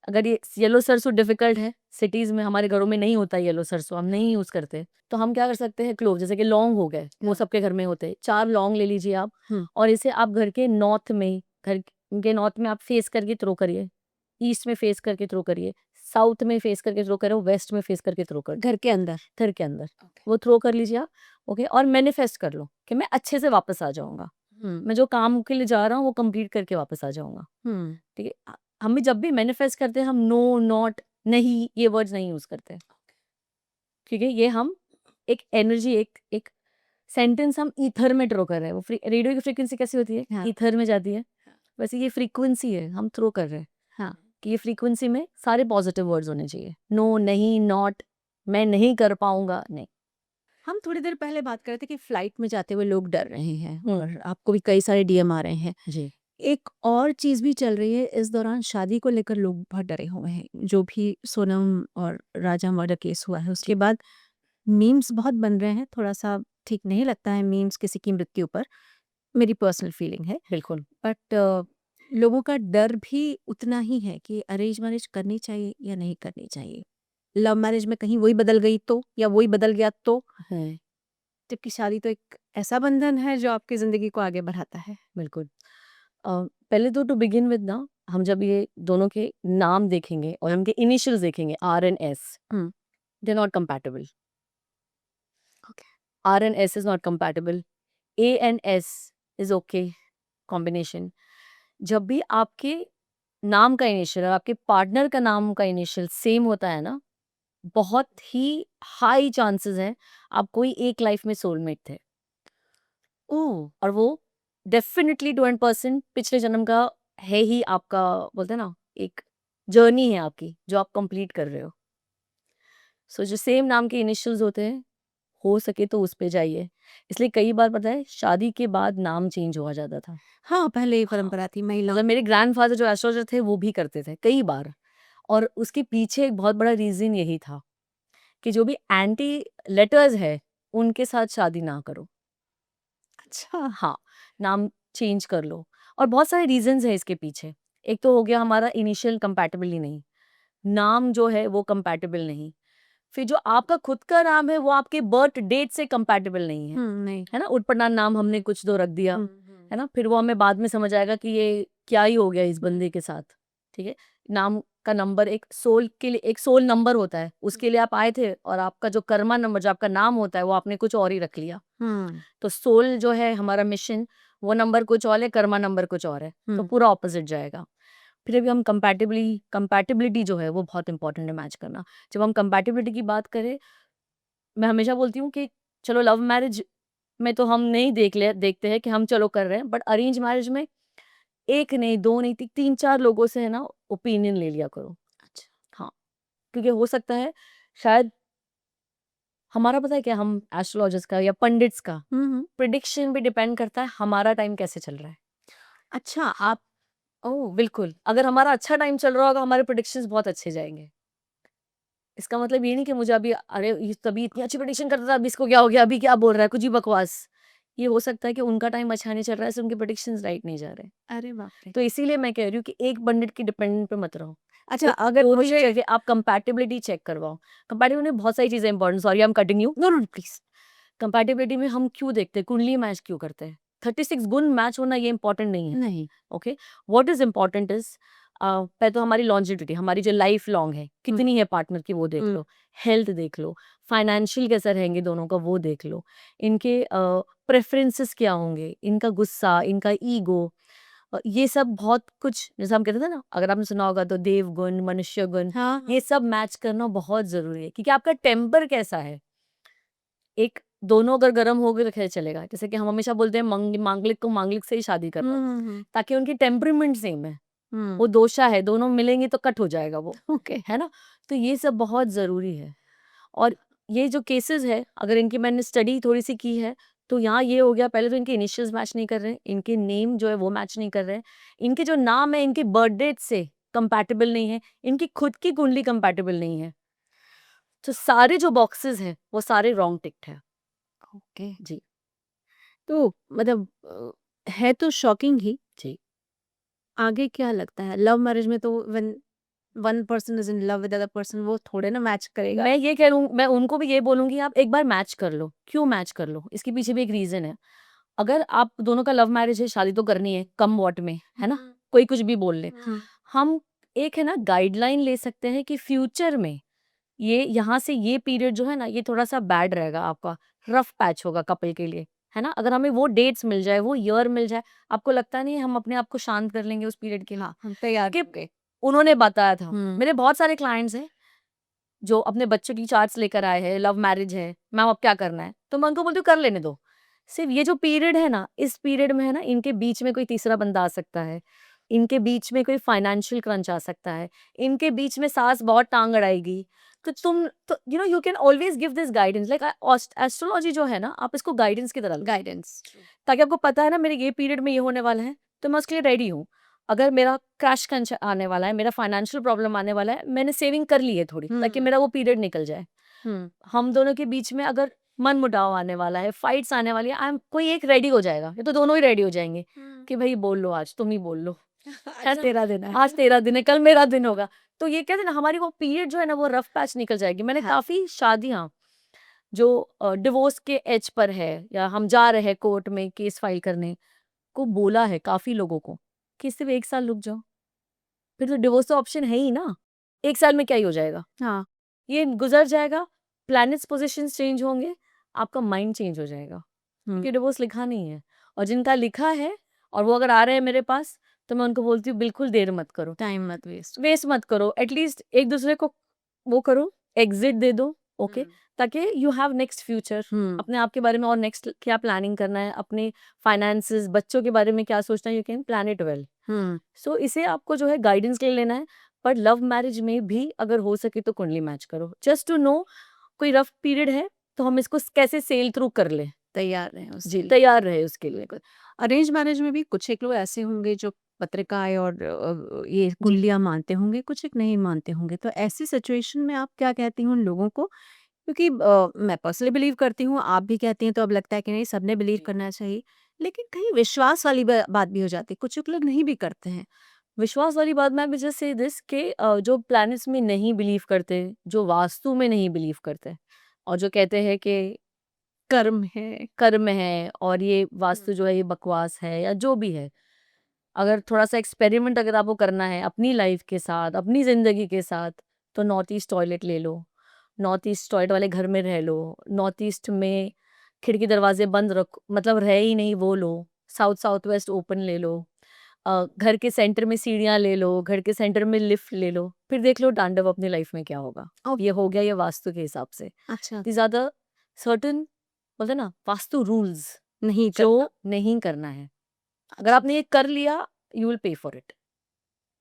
S1: अगर ये येलो सरसों डिफिकल्ट है, सिटीज में हमारे घरों में नहीं होता येलो सरसों, हम नहीं यूज करते, तो हम क्या कर सकते हैं, क्लोव जैसे कि लौंग हो गए, वो
S2: हाँ,
S1: सबके घर में होते हैं, 4 लौंग ले लीजिए आप,
S2: हुँ,
S1: और इसे आप घर के नॉर्थ में, घर के नॉर्थ में आप फेस करके थ्रो करिए, ईस्ट में फेस करके थ्रो करिए, साउथ में फेस करके थ्रो करो, वेस्ट में फेस करके थ्रो कर,
S2: घर के अंदर,
S1: घर के अंदर
S2: ओके,
S1: वो थ्रो कर लीजिए आप। ओके, और मैनिफेस्ट कर लो कि मैं अच्छे से वापस आ जाऊंगा,
S2: हुँ,
S1: मैं जो काम के लिए जा रहा हूँ वो कंप्लीट करके वापस आ जाऊंगा।
S2: हुँ,
S1: ठीक है, हम भी जब भी मैनिफेस्ट करते हैं हम नो, नॉट, नहीं, ये वर्ड्स नहीं यूज करते, क्योंकि ये हम एक एनर्जी, एक एक सेंटेंस हम ईथर में ड्रॉ कर रहे हैं। वो रेडियो की फ्रीक्वेंसी कैसी होती है,
S2: हाँ,
S1: ईथर में जाती है,
S2: हाँ,
S1: वैसे ये फ्रीक्वेंसी है हम थ्रो कर रहे हैं,
S2: हाँ,
S1: कि ये फ्रीक्वेंसी में सारे पॉजिटिव वर्ड्स होने चाहिए, नो, नहीं, नॉट, मैं नहीं कर पाऊंगा, नहीं।
S2: हम थोड़ी देर पहले बात कर रहे थे कि फ्लाइट में जाते हुए लोग डर रहे हैं
S1: हम्म,
S2: और आपको भी कई सारे डीएम आ रहे हैं।
S1: जी,
S2: एक और चीज़ भी चल रही है इस दौरान, शादी को लेकर लोग बहुत डरे हुए हैं। जो भी सोनम और राजा मर्डर केस हुआ है
S1: जी,
S2: उसके बाद मीम्स बहुत बन रहे हैं, थोड़ा-सा ठीक नहीं लगता है मीम्स किसी की मृत्यु पर, मेरी पर्सनल फीलिंग है।
S1: बिल्कुल,
S2: बट लोगों का डर भी उतना ही है कि अरेंज मैरिज करनी चाहिए या नहीं करनी चाहिए। लव मैरिज में कहीं वही बदल गई तो, या वही बदल गया तो,
S1: है,
S2: जबकि शादी तो एक ऐसा बंधन है जो आपकी ज़िंदगी को आगे बढ़ाता है।
S1: बिल्कुल। पहले तो टू बिगिन विद ना, हम जब ये दोनों के नाम देखेंगे और उनके इनिशियल्स देखेंगे, R and S,
S2: hmm,
S1: they not compatible.
S2: Okay.
S1: R and S is not compatible. A and S is okay combination. जब भी आपके नाम का इनिशियल और आपके पार्टनर का नाम का इनिशियल सेम होता है ना, बहुत ही हाई चांसेस हैं आप कोई एक लाइफ में सोलमेट थे।
S2: ओह!
S1: और वो डेफिनेटली 2% पिछले जन्म का है ही आपका, बोलते हैं ना, एक जर्नी है आपकी जो आप कंप्लीट कर रहे हो। सो जो सेम नाम के इनिशियल्स होते हैं, हो सके तो उस पे जाइए। इसलिए कई बार पता है शादी के बाद नाम चेंज हुआ जाता था।
S2: हाँ, पहले ये
S1: हाँ,
S2: परंपरा थी महिला
S1: मतलब मेरे ग्रैंडफादर जो एस्ट्रोलॉजर थे वो भी करते थे कई बार, और उसके पीछे एक बहुत बड़ा रीज़न यही था कि जो भी एंटी लेटर्स है उनके साथ शादी ना करो।
S2: अच्छा।
S1: हाँ, नाम चेंज कर लो, और बहुत सारे रीज़न्स हैं इसके पीछे। एक तो हो गया हमारा इनिशियल कंपैटिबल ही नहीं, नाम जो है वो कंपैटिबल नहीं। फिर जो आपका खुद का नाम है वो आपके बर्थ डेट से कंपैटिबल नहीं है।
S2: नहीं।
S1: है ना? ऊट-पटांग नाम हमने कुछ तो रख दिया, है ना? फिर वो हमें बाद में समझ आएगा कि ये क्या ही हो गया इस बंदे के साथ, ठीक है? नाम का नंबर एक सोल के लिए, एक सोल नंबर होता है, उसके लिए आप आए थे, और आपका जो कर्मा नंबर जो आपका नाम होता है वो आपने कुछ और ही रख लिया।
S2: हुँ,
S1: तो सोल जो है हमारा मिशन, वो नंबर कुछ और है, कर्मा नंबर कुछ और है, तो
S2: हुँ।
S1: पूरा ऑपोज़िट जाएगा। फिर अभी हम कंपैटिबिलिटी जो है वो बहुत इंपॉर्टेंट है मैच करना। जब हम कंपैटिबिलिटी की बात करें, मैं हमेशा बोलती हूँ कि चलो लव मैरिज में तो हम नहीं देखते हैं कि हम चलो कर रहे हैं, बट अरेंज मैरिज में 1 नहीं, 2 नहीं, 3-4 लोगों से है ना ओपिनियन ले लिया करो।
S2: अच्छा।
S1: हाँ, क्योंकि हो सकता है शायद हमारा, पता है क्या, हम एस्ट्रोलॉजर्स का या पंडित्स का
S2: हुँ, हुँ।
S1: प्रेडिक्शन भी डिपेंड करता है हमारा टाइम कैसे चल रहा है।
S2: अच्छा, आप ओह!
S1: बिल्कुल, अगर हमारा अच्छा टाइम चल रहा होगा हमारे प्रेडिक्शंस बहुत अच्छे जाएँगे। इसका मतलब ये नहीं कि मुझे अभी, अरे ये तभी इतनी अच्छी प्रेडिक्शन करता था, अभी इसको क्या हो गया, अभी क्या बोल रहा है, कुछ ही बकवास। ये हो सकता है कि उनका टाइम अच्छा नहीं चल रहा है, इसलिए उनके प्रेडिक्शंस राइट नहीं जा रहे।
S2: अरे बाप रे!
S1: तो इसीलिए मैं कह रही हूँ कि एक पंडित की डिपेंडेंट पे मत रहो।
S2: अच्छा,
S1: एक
S2: अगर
S1: कोशिश
S2: मुझे
S1: करके आप कंपैटिबिलिटी चेक करवाओ। कंपैटिबिलिटी में बहुत सारी चीज़ें important, sorry I am cutting you.
S2: No, no, please.
S1: Compatibility में हम क्यों देखते हैं, कुंडली मैच क्यों करते हैं? 36 गुण मैच होना ये इंपॉर्टेंट नहीं है।
S2: नहीं।
S1: Okay, what is important is, पहले तो हमारी लॉन्जेविटी, हमारी जो लाइफ लॉन्ग है
S2: हुँ,
S1: कितनी है पार्टनर की, वो देख
S2: हुँ,
S1: लो। हेल्थ देख लो, फाइनेंशियल कैसा रहेंगे दोनों का वो देख लो, इनके प्रेफरेंसेस क्या होंगे, इनका गुस्सा, इनका ईगो, ये सब बहुत कुछ, जैसे हम कहते थे ना, अगर आपने सुना होगा तो देव गुण, मनुष्य गुण,
S2: हाँ,
S1: ये सब मैच करना बहुत जरूरी है, क्योंकि आपका टेम्पर कैसा है। एक दोनों अगर गर्म हो गए तो कैसे चलेगा? जैसे कि हम हमेशा बोलते हैं मांगलिक को मांगलिक से ही शादी
S2: हुँ,
S1: करवाओ,
S2: हुँ, हुँ,
S1: ताकि उनकी टेम्परामेंट सेम है।
S2: हुँ,
S1: वो दोषा है, दोनों मिलेंगे तो कट हो जाएगा वो,
S2: ओके।
S1: है ना? तो ये सब बहुत ज़रूरी है। और ये जो केसेज़ है, अगर इनकी मैंने स्टडी थोड़ी-सी की है, तो यहाँ ये हो गया, पहले तो इनके इनिशियल्स मैच नहीं कर रहे हैं, इनके नेम जो है वो मैच नहीं कर रहे हैं, इनके जो नाम है इनके बर्थ डेट से कंपैटिबल नहीं है, इनकी खुद की कुंडली कंपैटिबल नहीं है। तो सारे जो बॉक्सेस हैं, वो सारे रॉन्ग टिक्ड हैं।
S2: ओके।
S1: जी,
S2: तो मतलब है तो शॉकिंग ही।
S1: जी।
S2: आगे क्या लगता है? लव मैरिज में तो when one person is in love with other person वो थोड़े ना मैच करेगा।
S1: मैं ये कह रही हूँ, मैं उनको भी ये बोलूँगी, आप एक बार मैच कर लो। क्यों मैच कर लो? इसके पीछे भी एक रीज़न है। अगर आप दोनों का लव मैरिज है, शादी तो करनी है, कम वॉट में, है ना? कोई कुछ भी बोल ले।
S2: हुँ,
S1: हम एक है ना गाइडलाइन ले सकते हैं कि फ्यूचर में ये यहाँ से ये पीरियड जो है ना, ये थोड़ा-सा बैड रहेगा आपका, रफ पैच होगा कपल के लिए, है ना? अगर हमें वो डेट्स मिल जाए, वो ईयर मिल जाए, आपको लगता नहीं है हम अपने आप को शांत कर लेंगे उस पीरियड के लिए?
S2: हाँ, हम तैयार
S1: कि
S2: हो गए।
S1: उन्होंने बताया था।
S2: हुँ,
S1: मेरे बहुत सारे क्लाइंट्स हैं जो अपने बच्चों की चार्ट्स लेकर आए हैं, लव मैरिज है, मैम अब क्या करना है? तो मैं उनको बोलती हूँ कर लेने दो। सिर्फ़ ये जो पीरियड है ना, इस पीरियड में है ना, इनके बीच में कोई तीसरा बंदा आ सकता है, इनके बीच में कोई फाइनेंशियल क्रंच आ सकता है, इनके बीच में सास बहुत टाँग अड़ाएगी। तो तुम तो you can always give this guidance, like astrology जो है ना, आप इसको गाइडेंस की तरह लो।
S2: गाइडेंस।
S1: ताकि आपको पता है ना मेरे ये पीरियड में ये होने वाला है, तो मैं उसके लिए रेडी हूँ। अगर मेरा क्रैश क्रंच आने वाला है, मेरा फाइनेंशियल प्रॉब्लम आने वाला है, मैंने सेविंग कर ली है थोड़ी, ताकि
S2: हुँ,
S1: मेरा वो पीरियड निकल जाए।
S2: हुँ,
S1: हम दोनों के बीच में अगर मनमुटाव आने वाला है, फाइट्स आने वाली है, कोई एक रेडी हो जाएगा, या तो दोनों ही रेडी हो जाएँगे
S2: हुँ।
S1: कि भई बोल लो आज, तुम ही बोल लो, है
S2: आज
S1: ना?
S2: तेरा दिन है।
S1: आज तेरा दिन है, कल मेरा दिन होगा। तो ये कहते हैं ना, हमारी वो पीरियड जो है ना, वो रफ पैच निकल जाएगी। मैंने
S2: हाँ,
S1: काफ़ी शादियाँ जो डिवोर्स के एज पर है, या हम जा रहे हैं कोर्ट में केस फाइल करने, को बोला है काफ़ी लोगों को कि सिर्फ़ 1 साल रुक जाओ, फिर तो डिवोर्स तो ऑप्शन है ही ना, 1 साल में क्या ही हो जाएगा?
S2: हाँ,
S1: ये गुज़र जाएगा, प्लैनेट्स पोज़ीशंस चेंज होंगे, आपका माइंड चेंज हो जाएगा,
S2: हम्म,
S1: क्योंकि डिवोर्स लिखा नहीं है। और जिनका लिखा है और वो अगर आ रहे हैं मेरे पास, तो मैं उनको बोलती हूँ बिल्कुल देर मत करो,
S2: टाइम मत वेस्ट।
S1: वेस्ट मत करो, एटलीस्ट एक दूसरे को वो करो, एग्जिट दे दो, ओके, ताकि यू हैव नेक्स्ट फ्यूचर, अपने आप के बारे में और नेक्स्ट क्या प्लानिंग करना है, अपने फाइनेंसेस, बच्चों के बारे में क्या सोचना है, you can plan it well. So इसे आपको जो है गाइडेंस के लिए लेना है। पर लव मैरिज में भी अगर हो सके तो कुंडली मैच करो, जस्ट टू नो कोई रफ पीरियड है तो हम इसको कैसे सेल थ्रू कर ले,
S2: तैयार रहे उसके
S1: जी
S2: लिए।
S1: तैयार रहे उसके लिए।
S2: अरेंज मैरिज में भी कुछ एक लोग ऐसे होंगे जो पत्रिकाएं और ये कुंडलियां मानते होंगे, कुछ एक नहीं मानते होंगे। तो ऐसी सिचुएशन में आप क्या कहती हैं उन लोगों को? क्योंकि मैं पर्सनली बिलीव करती हूँ, आप भी कहती हैं, तो अब लगता है कि नहीं सबने बिलीव
S1: जी।
S2: करना चाहिए। लेकिन कहीं विश्वास वाली बात भी हो जाती है, कुछ लोग नहीं भी करते हैं।
S1: विश्वास वाली बात, मैं भी जस्ट से दिस के जो प्लैनेट्स में नहीं बिलीव करते, जो वास्तु में नहीं बिलीव करते, और जो कहते हैं कि
S2: कर्म है।
S1: कर्म है और ये वास्तु जो है ये बकवास है या जो भी है, अगर थोड़ा सा एक्सपेरिमेंट अगर आपको करना है अपनी लाइफ के साथ, अपनी ज़िंदगी के साथ, तो नॉर्थ ईस्ट टॉयलेट ले लो, नॉर्थ ईस्ट टॉयलेट वाले घर में रह लो, नॉर्थ ईस्ट में खिड़की दरवाजे बंद रखो, मतलब रह ही नहीं वो लो, साउथ साउथ वेस्ट ओपन ले लो, घर के सेंटर में सीढ़ियाँ ले लो, घर के सेंटर में लिफ्ट ले लो, फिर देख लो तांडव अपनी लाइफ में क्या होगा।
S2: अब
S1: ये हो गया ये वास्तु के हिसाब से।
S2: अच्छा,
S1: दीज आर द सर्टन, बोलते हैं ना वास्तु रूल्स,
S2: नहीं
S1: जो
S2: करना।
S1: नहीं करना है। अगर
S2: अच्छा।
S1: आपने ये कर लिया, you will pay for it.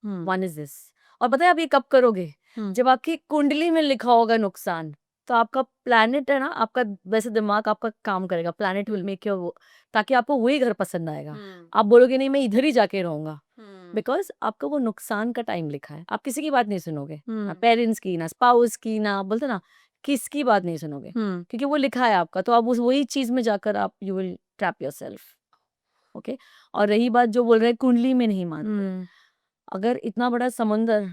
S2: Hmm,
S1: one is this. और पता है आप ये कब करोगे?
S2: हम्म,
S1: जब आपकी कुंडली में लिखा होगा नुकसान, तो आपका प्लैनेट है ना, आपका वैसे दिमाग आपका काम करेगा, प्लैनेट विल मेक योर वो, ताकि आपको वही घर पसंद आएगा। आप बोलोगे नहीं मैं इधर ही जाके रहूंगा, बिकॉज आपका वो नुकसान का टाइम लिखा है। आप किसी की बात नहीं सुनोगे, ना पेरेंट्स की, ना स्पाउस की, ना बोलते ना किसकी बात नहीं सुनोगे, क्योंकि वो लिखा है आपका। तो आप उस वही चीज में जाकर आप you will trap your self, okay. और रही बात जो बोल रहे हैं कुंडली में नहीं मानते, अगर इतना बड़ा समंदर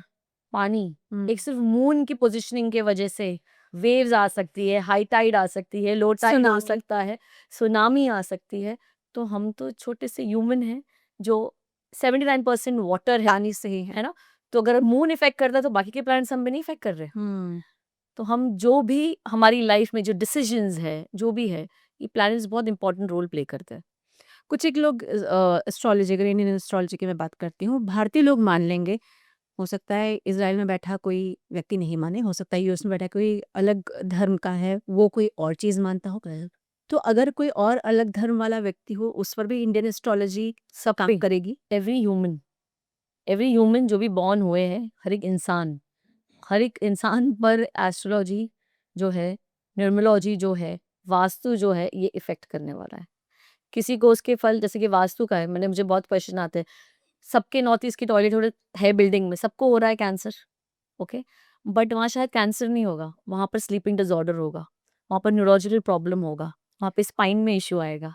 S1: पानी, एक सिर्फ मून की पोजीशनिंग के वजह से वेव्स आ सकती है, हाई टाइड आ सकती है, लो टाइड हो
S2: सुनामी।
S1: सकता है, सुनामी आ सकती है, तो हम तो छोटे से ह्यूमन हैं जो 79% वाटर
S2: पानी से ही
S1: है ना। तो अगर मून इफेक्ट करता है तो बाकी के प्लैनेट्स हम भी नहीं इफेक्ट कर रहे। तो हम जो भी हमारी लाइफ में जो डिसीजंस है, जो भी है, ये प्लैनेट्स बहुत इंपॉर्टेंट रोल प्ले करते हैं।
S2: कुछ एक लोग एस्ट्रोलॉजी, अगर इंडियन एस्ट्रोलॉजी की मैं बात करती हूँ, भारतीय लोग मान लेंगे। हो सकता है इज़राइल में बैठा कोई व्यक्ति नहीं माने, हो सकता है यूएस में बैठा कोई अलग धर्म का है, वो कोई और चीज़ मानता हो। तो अगर कोई और अलग धर्म वाला व्यक्ति हो, उस पर भी इंडियन एस्ट्रोलॉजी
S1: सब
S2: काम
S1: पे
S2: करेगी?
S1: एवरी ह्यूमन जो भी बॉर्न हुए हैं, हर एक इंसान पर एस्ट्रोलॉजी जो है, न्यूमरोलॉजी जो है, वास्तु जो है, ये इफेक्ट करने वाला है। किसी को उसके फल, जैसे कि वास्तु का है, मैंने मुझे बहुत क्वेश्चन आते हैं, सबके नॉर्थ ईस्ट की टॉयलेट थोड़े है बिल्डिंग में, सबको हो रहा है कैंसर, ओके, बट वहाँ शायद कैंसर नहीं होगा, वहाँ पर स्लीपिंग डिसऑर्डर होगा, वहाँ पर न्यूरोलॉजिकल प्रॉब्लम होगा, वहाँ पे स्पाइन में इश्यू आएगा।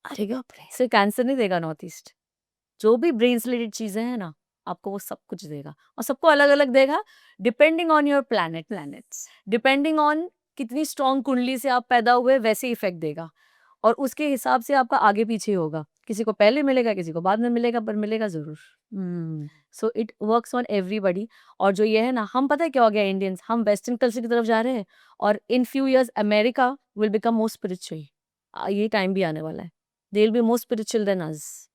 S1: अरे बाप रे, सिर्फ कैंसर नहीं देगा नॉर्थ ईस्ट, जो भी ब्रेन से रिलेटेड चीजें हैं ना, आपको वो सब कुछ देगा, और सबको अलग अलग देगा, depending on your planets, depending on कितनी स्ट्रॉन्ग कुंडली से आप पैदा हुए, वैसे इफेक्ट देगा। और उसके हिसाब से आपका आगे पीछे होगा, किसी को पहले मिलेगा, किसी को बाद में मिलेगा, पर मिलेगा जरूर। So it works on everybody. और जो ये है ना, हम पता है क्या हो गया इंडियंस, हम वेस्टर्न कल्चर की तरफ जा रहे हैं, और in few years America will become more spiritual. ये टाइम भी आने वाला है, they will be more spiritual than us.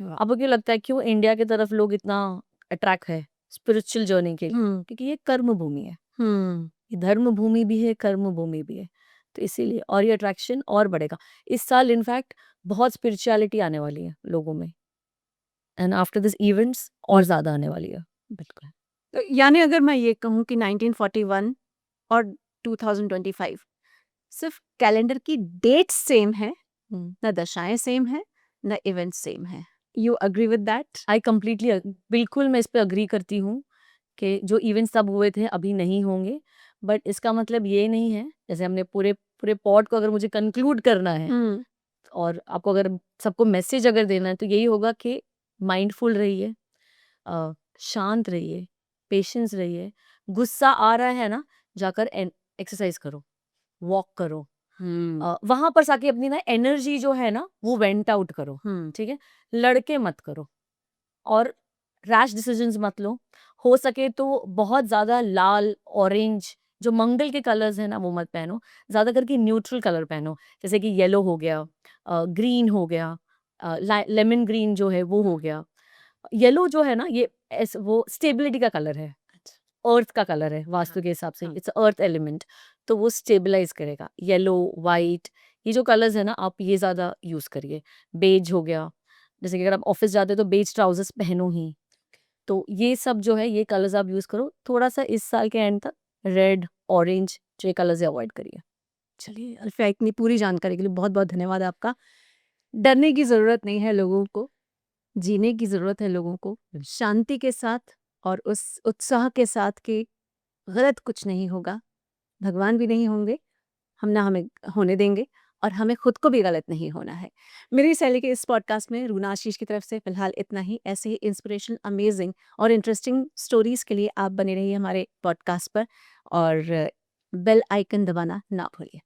S1: आपको क्यों लगता है क्यों इंडिया की तरफ लोग इतना अट्रैक्ट है स्पिरिचुअल जर्नी के लिए? क्योंकि ये कर्म भूमि है, ये धर्म भूमि भी है, कर्म भूमि भी है, तो इसीलिए और ये अट्रैक्शन और बढ़ेगा। इस साल इनफैक्ट बहुत स्पिरिचुअलिटी आने वाली है लोगों में, एंड आफ्टर दिस इवेंट्स और ज्यादा आने वाली है।
S2: बिल्कुल। तो यानी अगर मैं ये कहूँ कि 1941 और 2025 सिर्फ कैलेंडर की डेट्स सेम है, ना दशाएं सेम है, ना इवेंट सेम है। You agree with that?
S1: I completely, बिल्कुल मैं इस पे अग्री करती हूँ कि जो इवेंट्स तब हुए थे अभी नहीं होंगे, बट इसका मतलब ये नहीं है, जैसे हमने पूरे पूरे पॉड को अगर मुझे कंक्लूड करना है और आपको अगर सबको मैसेज अगर देना है, तो यही होगा कि माइंडफुल रहिए, शांत रहिए, पेशेंस रहिए। गुस्सा आ रहा है ना, जाकर एक्सरसाइज करो, वॉक करो, वहां पर जाके अपनी ना एनर्जी जो है ना वो वेंट आउट करो, ठीक है, लड़के मत करो, और रैश डिसीजंस मत लो। हो सके तो बहुत ज्यादा लाल, ऑरेंज, जो मंगल के कलर्स हैं ना वो मत पहनो, ज़्यादा करके न्यूट्रल कलर पहनो, जैसे कि येलो हो गया, ग्रीन हो गया, लेमन ग्रीन जो है वो हो गया। येलो जो है ना ये वो स्टेबिलिटी का कलर है, अर्थ का कलर है वास्तु
S2: हाँ,
S1: के हिसाब से,
S2: हाँ।
S1: इट्स अर्थ एलिमेंट, तो वो स्टेबलाइज करेगा। येलो, वाइट, ये जो कलर्स है ना आप ये ज़्यादा यूज़ करिए। बेज हो गया, जैसे कि अगर आप ऑफिस जाते हो तो बेज ट्राउजर्स पहनो ही। तो ये सब जो है ये कलर्स आप यूज़ करो। थोड़ा सा इस साल के एंड तक रेड, ऑरेंज जो ये कलर्स है अवॉइड करिए।
S2: चलिए अल्फिया, इतनी पूरी जानकारी के लिए बहुत-बहुत धन्यवाद आपका। डरने की ज़रूरत नहीं है लोगों को, जीने की ज़रूरत है लोगों को, शांति के साथ और उस उत्साह के साथ कि गलत कुछ नहीं होगा, भगवान भी नहीं होंगे, हम ना हमें होने देंगे और हमें खुद को भी गलत नहीं होना है। मेरी सहेली के इस पॉडकास्ट में रूना आशीष की तरफ से फ़िलहाल इतना ही। ऐसे ही इंस्पिरेशनल, अमेज़िंग और इंटरेस्टिंग स्टोरीज़ के लिए आप बने रहिए हमारे पॉडकास्ट पर और बेल आइकन दबाना ना भूलिए।